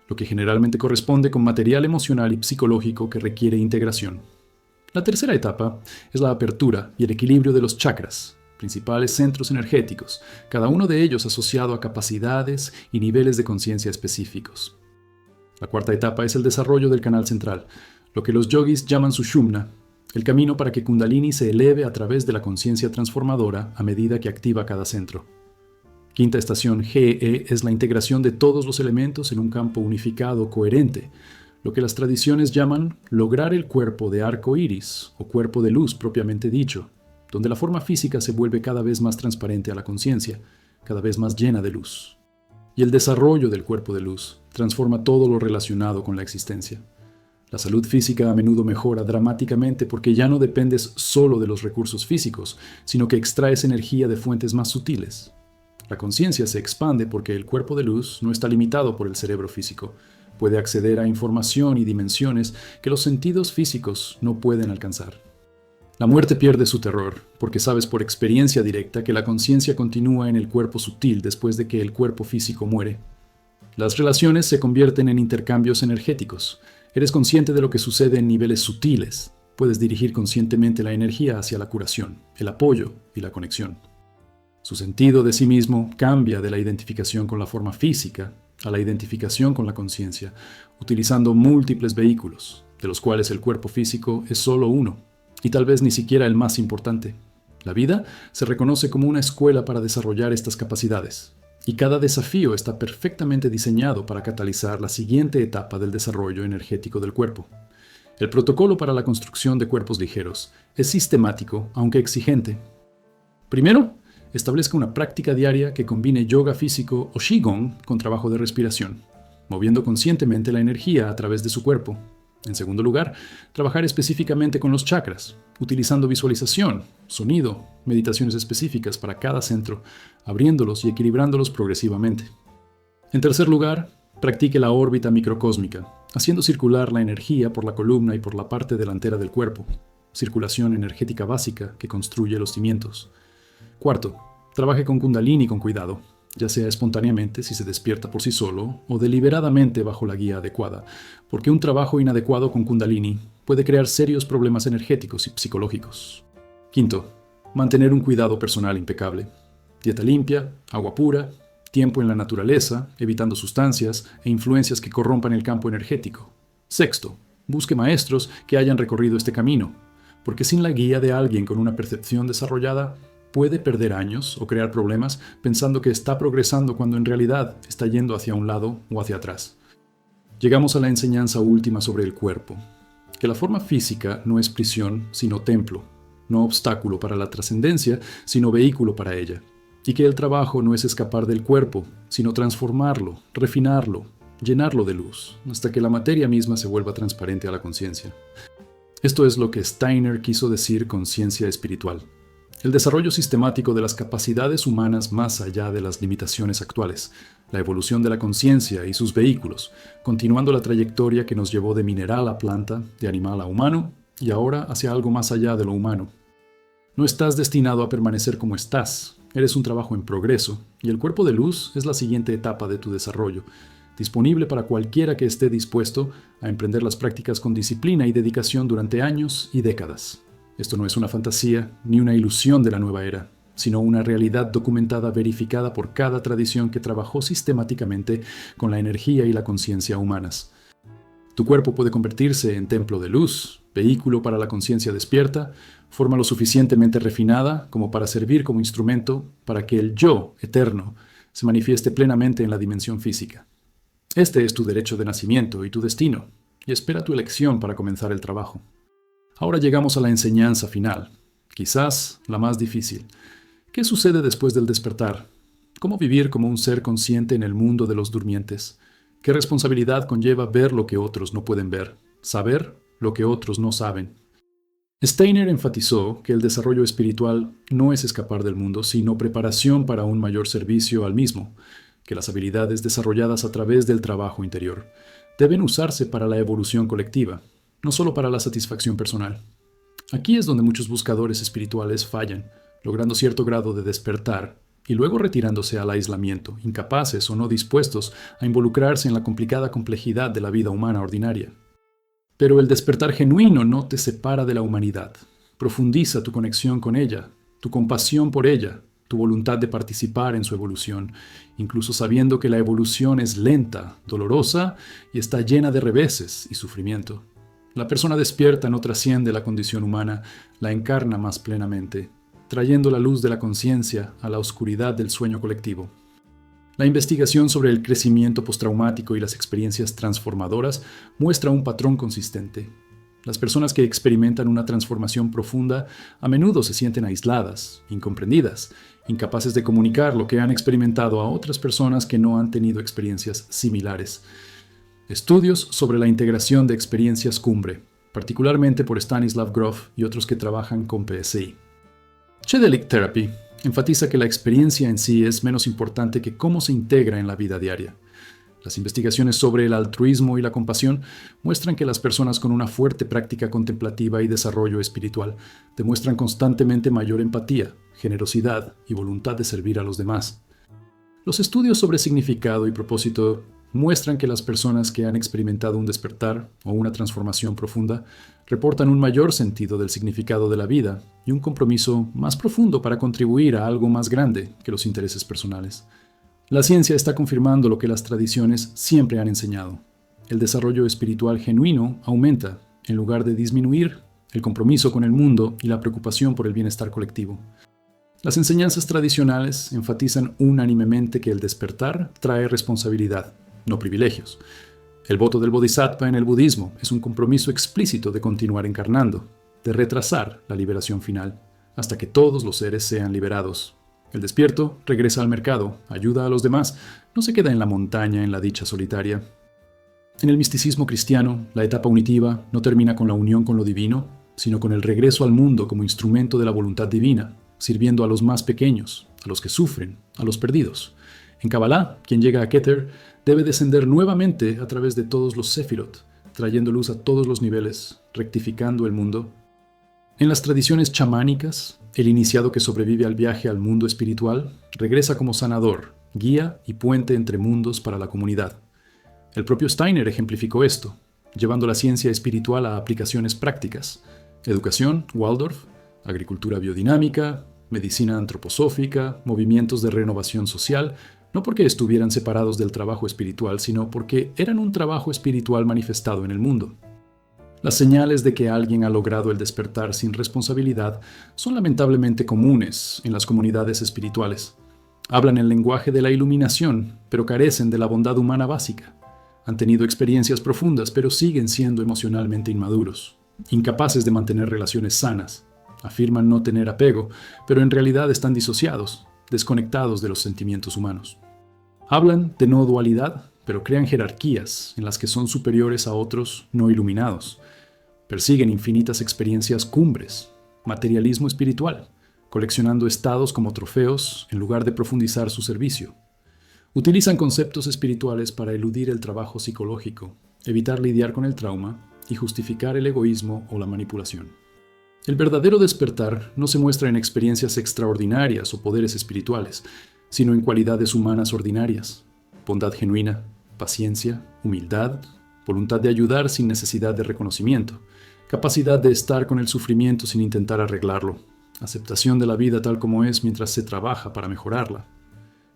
lo que generalmente corresponde con material emocional y psicológico que requiere integración. La tercera etapa es la apertura y el equilibrio de los chakras, principales centros energéticos, cada uno de ellos asociado a capacidades y niveles de conciencia específicos. La cuarta etapa es el desarrollo del canal central, lo que los yogis llaman Sushumna, el camino para que Kundalini se eleve a través de la conciencia transformadora a medida que activa cada centro. Quinta estación GE es la integración de todos los elementos en un campo unificado coherente, lo que las tradiciones llaman lograr el cuerpo de arco iris o cuerpo de luz propiamente dicho, donde la forma física se vuelve cada vez más transparente a la conciencia, cada vez más llena de luz. Y el desarrollo del cuerpo de luz transforma todo lo relacionado con la existencia. La salud física a menudo mejora dramáticamente porque ya no dependes solo de los recursos físicos, sino que extraes energía de fuentes más sutiles. La conciencia se expande porque el cuerpo de luz no está limitado por el cerebro físico. Puede acceder a información y dimensiones que los sentidos físicos no pueden alcanzar. La muerte pierde su terror, porque sabes por experiencia directa que la conciencia continúa en el cuerpo sutil después de que el cuerpo físico muere. Las relaciones se convierten en intercambios energéticos. Eres consciente de lo que sucede en niveles sutiles. Puedes dirigir conscientemente la energía hacia la curación, el apoyo y la conexión. Su sentido de sí mismo cambia de la identificación con la forma física a la identificación con la conciencia, utilizando múltiples vehículos, de los cuales el cuerpo físico es solo uno, y tal vez ni siquiera el más importante. La vida se reconoce como una escuela para desarrollar estas capacidades, y cada desafío está perfectamente diseñado para catalizar la siguiente etapa del desarrollo energético del cuerpo. El protocolo para la construcción de cuerpos ligeros es sistemático, aunque exigente. Primero, establezca una práctica diaria que combine yoga físico o qigong con trabajo de respiración, moviendo conscientemente la energía a través de su cuerpo. En segundo lugar, trabajar específicamente con los chakras, utilizando visualización, sonido, meditaciones específicas para cada centro, abriéndolos y equilibrándolos progresivamente. En tercer lugar, practique la órbita microcósmica, haciendo circular la energía por la columna y por la parte delantera del cuerpo, circulación energética básica que construye los cimientos. Cuarto, trabaje con Kundalini con cuidado, ya sea espontáneamente si se despierta por sí solo o deliberadamente bajo la guía adecuada, porque un trabajo inadecuado con Kundalini puede crear serios problemas energéticos y psicológicos. Quinto, mantener un cuidado personal impecable. Dieta limpia, agua pura, tiempo en la naturaleza, evitando sustancias e influencias que corrompan el campo energético. Sexto, busque maestros que hayan recorrido este camino, porque sin la guía de alguien con una percepción desarrollada, puede perder años o crear problemas pensando que está progresando cuando en realidad está yendo hacia un lado o hacia atrás. Llegamos a la enseñanza última sobre el cuerpo, que la forma física no es prisión, sino templo, no obstáculo para la trascendencia, sino vehículo para ella, y que el trabajo no es escapar del cuerpo, sino transformarlo, refinarlo, llenarlo de luz, hasta que la materia misma se vuelva transparente a la conciencia. Esto es lo que Steiner quiso decir con ciencia espiritual. El desarrollo sistemático de las capacidades humanas más allá de las limitaciones actuales, la evolución de la conciencia y sus vehículos, continuando la trayectoria que nos llevó de mineral a planta, de animal a humano, y ahora hacia algo más allá de lo humano. No estás destinado a permanecer como estás, eres un trabajo en progreso, y el cuerpo de luz es la siguiente etapa de tu desarrollo, disponible para cualquiera que esté dispuesto a emprender las prácticas con disciplina y dedicación durante años y décadas. Esto no es una fantasía ni una ilusión de la nueva era, sino una realidad documentada, verificada por cada tradición que trabajó sistemáticamente con la energía y la conciencia humanas. Tu cuerpo puede convertirse en templo de luz, vehículo para la conciencia despierta, forma lo suficientemente refinada como para servir como instrumento para que el yo eterno se manifieste plenamente en la dimensión física. Este es tu derecho de nacimiento y tu destino, y espera tu elección para comenzar el trabajo. Ahora llegamos a la enseñanza final, quizás la más difícil. ¿Qué sucede después del despertar? ¿Cómo vivir como un ser consciente en el mundo de los durmientes? ¿Qué responsabilidad conlleva ver lo que otros no pueden ver, saber lo que otros no saben? Steiner enfatizó que el desarrollo espiritual no es escapar del mundo, sino preparación para un mayor servicio al mismo, que las habilidades desarrolladas a través del trabajo interior deben usarse para la evolución colectiva, no solo para la satisfacción personal. Aquí es donde muchos buscadores espirituales fallan, logrando cierto grado de despertar y luego retirándose al aislamiento, incapaces o no dispuestos a involucrarse en la complicada complejidad de la vida humana ordinaria. Pero el despertar genuino no te separa de la humanidad. Profundiza tu conexión con ella, tu compasión por ella, tu voluntad de participar en su evolución, incluso sabiendo que la evolución es lenta, dolorosa y está llena de reveses y sufrimiento. La persona despierta no trasciende la condición humana, la encarna más plenamente, trayendo la luz de la conciencia a la oscuridad del sueño colectivo. La investigación sobre el crecimiento postraumático y las experiencias transformadoras muestra un patrón consistente. Las personas que experimentan una transformación profunda a menudo se sienten aisladas, incomprendidas, incapaces de comunicar lo que han experimentado a otras personas que no han tenido experiencias similares. Estudios sobre la integración de experiencias cumbre, particularmente por Stanislav Grof y otros que trabajan con PSI. Chedelic Therapy enfatiza que la experiencia en sí es menos importante que cómo se integra en la vida diaria. Las investigaciones sobre el altruismo y la compasión muestran que las personas con una fuerte práctica contemplativa y desarrollo espiritual demuestran constantemente mayor empatía, generosidad y voluntad de servir a los demás. Los estudios sobre significado y propósito muestran que las personas que han experimentado un despertar o una transformación profunda reportan un mayor sentido del significado de la vida y un compromiso más profundo para contribuir a algo más grande que los intereses personales. La ciencia está confirmando lo que las tradiciones siempre han enseñado. El desarrollo espiritual genuino aumenta, en lugar de disminuir, el compromiso con el mundo y la preocupación por el bienestar colectivo. Las enseñanzas tradicionales enfatizan unánimemente que el despertar trae responsabilidad, no privilegios. El voto del Bodhisattva en el budismo es un compromiso explícito de continuar encarnando, de retrasar la liberación final, hasta que todos los seres sean liberados. El despierto regresa al mercado, ayuda a los demás, no se queda en la montaña en la dicha solitaria. En el misticismo cristiano, la etapa unitiva no termina con la unión con lo divino, sino con el regreso al mundo como instrumento de la voluntad divina, sirviendo a los más pequeños, a los que sufren, a los perdidos. En Kabbalah, quien llega a Keter debe descender nuevamente a través de todos los Sefirot, trayendo luz a todos los niveles, rectificando el mundo. En las tradiciones chamánicas, el iniciado que sobrevive al viaje al mundo espiritual regresa como sanador, guía y puente entre mundos para la comunidad. El propio Steiner ejemplificó esto, llevando la ciencia espiritual a aplicaciones prácticas: educación, Waldorf, agricultura biodinámica, medicina antroposófica, movimientos de renovación social, no porque estuvieran separados del trabajo espiritual, sino porque eran un trabajo espiritual manifestado en el mundo. Las señales de que alguien ha logrado el despertar sin responsabilidad son lamentablemente comunes en las comunidades espirituales. Hablan el lenguaje de la iluminación, pero carecen de la bondad humana básica. Han tenido experiencias profundas, pero siguen siendo emocionalmente inmaduros, incapaces de mantener relaciones sanas. Afirman no tener apego, pero en realidad están disociados, desconectados de los sentimientos humanos. Hablan de no dualidad, pero crean jerarquías en las que son superiores a otros no iluminados. Persiguen infinitas experiencias cumbres, materialismo espiritual, coleccionando estados como trofeos en lugar de profundizar su servicio. Utilizan conceptos espirituales para eludir el trabajo psicológico, evitar lidiar con el trauma y justificar el egoísmo o la manipulación. El verdadero despertar no se muestra en experiencias extraordinarias o poderes espirituales, sino en cualidades humanas ordinarias: bondad genuina, paciencia, humildad, voluntad de ayudar sin necesidad de reconocimiento, capacidad de estar con el sufrimiento sin intentar arreglarlo, aceptación de la vida tal como es mientras se trabaja para mejorarla.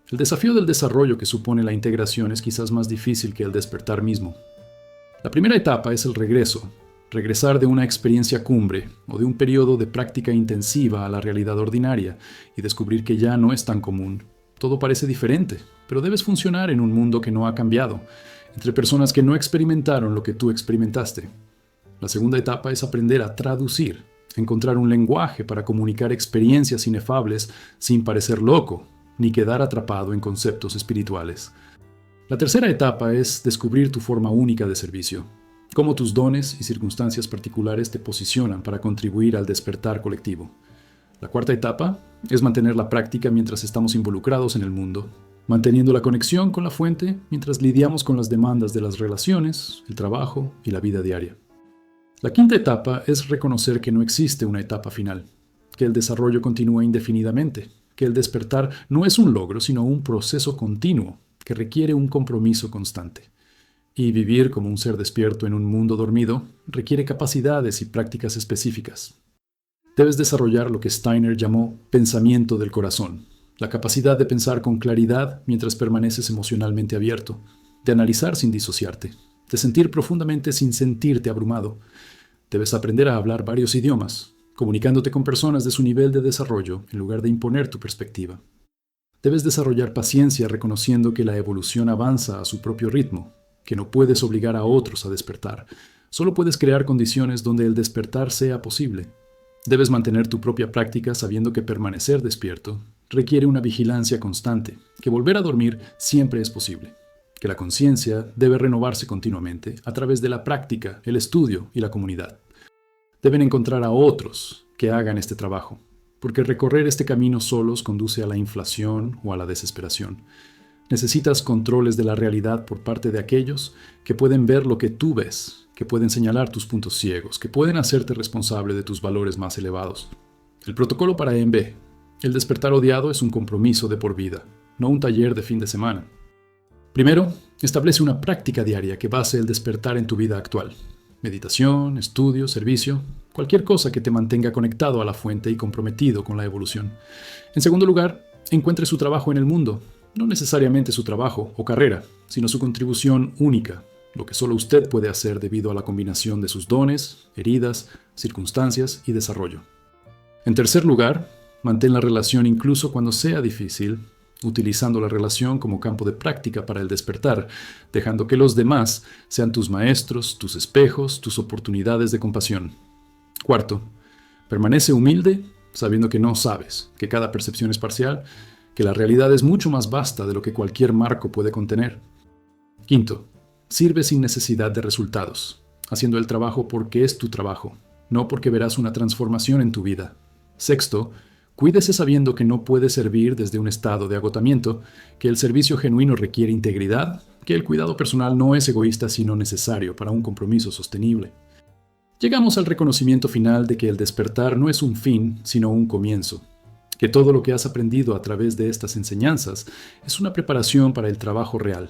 El desafío del desarrollo que supone la integración es quizás más difícil que el despertar mismo. La primera etapa es el regreso, regresar de una experiencia cumbre o de un periodo de práctica intensiva a la realidad ordinaria y descubrir que ya no es tan común. Todo parece diferente, pero debes funcionar en un mundo que no ha cambiado, entre personas que no experimentaron lo que tú experimentaste. La segunda etapa es aprender a traducir, encontrar un lenguaje para comunicar experiencias inefables sin parecer loco, ni quedar atrapado en conceptos espirituales. La tercera etapa es descubrir tu forma única de servicio, cómo tus dones y circunstancias particulares te posicionan para contribuir al despertar colectivo. La cuarta etapa es mantener la práctica mientras estamos involucrados en el mundo, manteniendo la conexión con la fuente mientras lidiamos con las demandas de las relaciones, el trabajo y la vida diaria. La quinta etapa es reconocer que no existe una etapa final, que el desarrollo continúa indefinidamente, que el despertar no es un logro, sino un proceso continuo que requiere un compromiso constante. Y vivir como un ser despierto en un mundo dormido requiere capacidades y prácticas específicas. Debes desarrollar lo que Steiner llamó pensamiento del corazón, la capacidad de pensar con claridad mientras permaneces emocionalmente abierto, de analizar sin disociarte, de sentir profundamente sin sentirte abrumado. Debes aprender a hablar varios idiomas, comunicándote con personas de su nivel de desarrollo en lugar de imponer tu perspectiva. Debes desarrollar paciencia reconociendo que la evolución avanza a su propio ritmo, que no puedes obligar a otros a despertar. Solo puedes crear condiciones donde el despertar sea posible. Debes mantener tu propia práctica sabiendo que permanecer despierto requiere una vigilancia constante, que volver a dormir siempre es posible, que la conciencia debe renovarse continuamente a través de la práctica, el estudio y la comunidad. Deben encontrar a otros que hagan este trabajo, porque recorrer este camino solos conduce a la inflación o a la desesperación. Necesitas controles de la realidad por parte de aquellos que pueden ver lo que tú ves, que pueden señalar tus puntos ciegos, que pueden hacerte responsable de tus valores más elevados. El protocolo para EMB, el despertar odiado, es un compromiso de por vida, no un taller de fin de semana. Primero, establece una práctica diaria que base el despertar en tu vida actual. Meditación, estudio, servicio, cualquier cosa que te mantenga conectado a la fuente y comprometido con la evolución. En segundo lugar, encuentre su trabajo en el mundo, no necesariamente su trabajo o carrera, sino su contribución única, lo que solo usted puede hacer debido a la combinación de sus dones, heridas, circunstancias y desarrollo. En tercer lugar, mantén la relación incluso cuando sea difícil, utilizando la relación como campo de práctica para el despertar, dejando que los demás sean tus maestros, tus espejos, tus oportunidades de compasión. Cuarto, permanece humilde, sabiendo que no sabes, que cada percepción es parcial, que la realidad es mucho más vasta de lo que cualquier marco puede contener. Quinto, sirve sin necesidad de resultados, haciendo el trabajo porque es tu trabajo, no porque verás una transformación en tu vida. Sexto, cuídese sabiendo que no puede servir desde un estado de agotamiento, que el servicio genuino requiere integridad, que el cuidado personal no es egoísta sino necesario para un compromiso sostenible. Llegamos al reconocimiento final de que el despertar no es un fin, sino un comienzo, que todo lo que has aprendido a través de estas enseñanzas es una preparación para el trabajo real,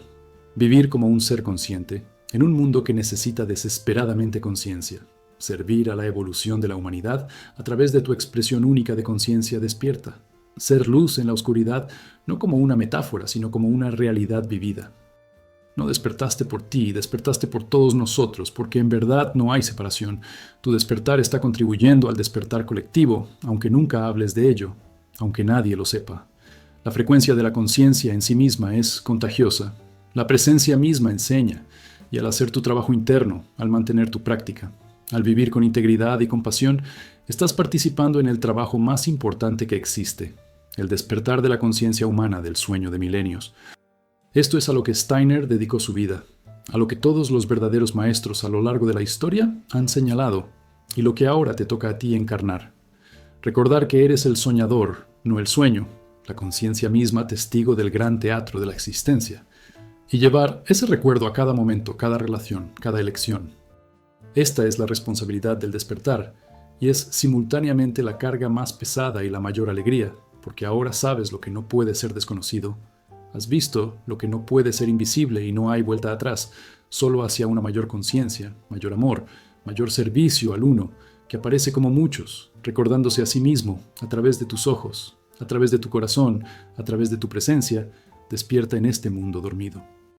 vivir como un ser consciente, en un mundo que necesita desesperadamente conciencia. Servir a la evolución de la humanidad a través de tu expresión única de conciencia despierta. Ser luz en la oscuridad no como una metáfora, sino como una realidad vivida. No despertaste por ti, despertaste por todos nosotros, porque en verdad no hay separación. Tu despertar está contribuyendo al despertar colectivo, aunque nunca hables de ello, aunque nadie lo sepa. La frecuencia de la conciencia en sí misma es contagiosa. La presencia misma enseña, y al hacer tu trabajo interno, al mantener tu práctica, al vivir con integridad y compasión, estás participando en el trabajo más importante que existe, el despertar de la conciencia humana del sueño de milenios. Esto es a lo que Steiner dedicó su vida, a lo que todos los verdaderos maestros a lo largo de la historia han señalado, y lo que ahora te toca a ti encarnar. Recordar que eres el soñador, no el sueño, la conciencia misma testigo del gran teatro de la existencia, y llevar ese recuerdo a cada momento, cada relación, cada elección. Esta es la responsabilidad del despertar, y es simultáneamente la carga más pesada y la mayor alegría, porque ahora sabes lo que no puede ser desconocido. Has visto lo que no puede ser invisible y no hay vuelta atrás, solo hacia una mayor conciencia, mayor amor, mayor servicio al uno, que aparece como muchos, recordándose a sí mismo, a través de tus ojos, a través de tu corazón, a través de tu presencia, despierta en este mundo dormido.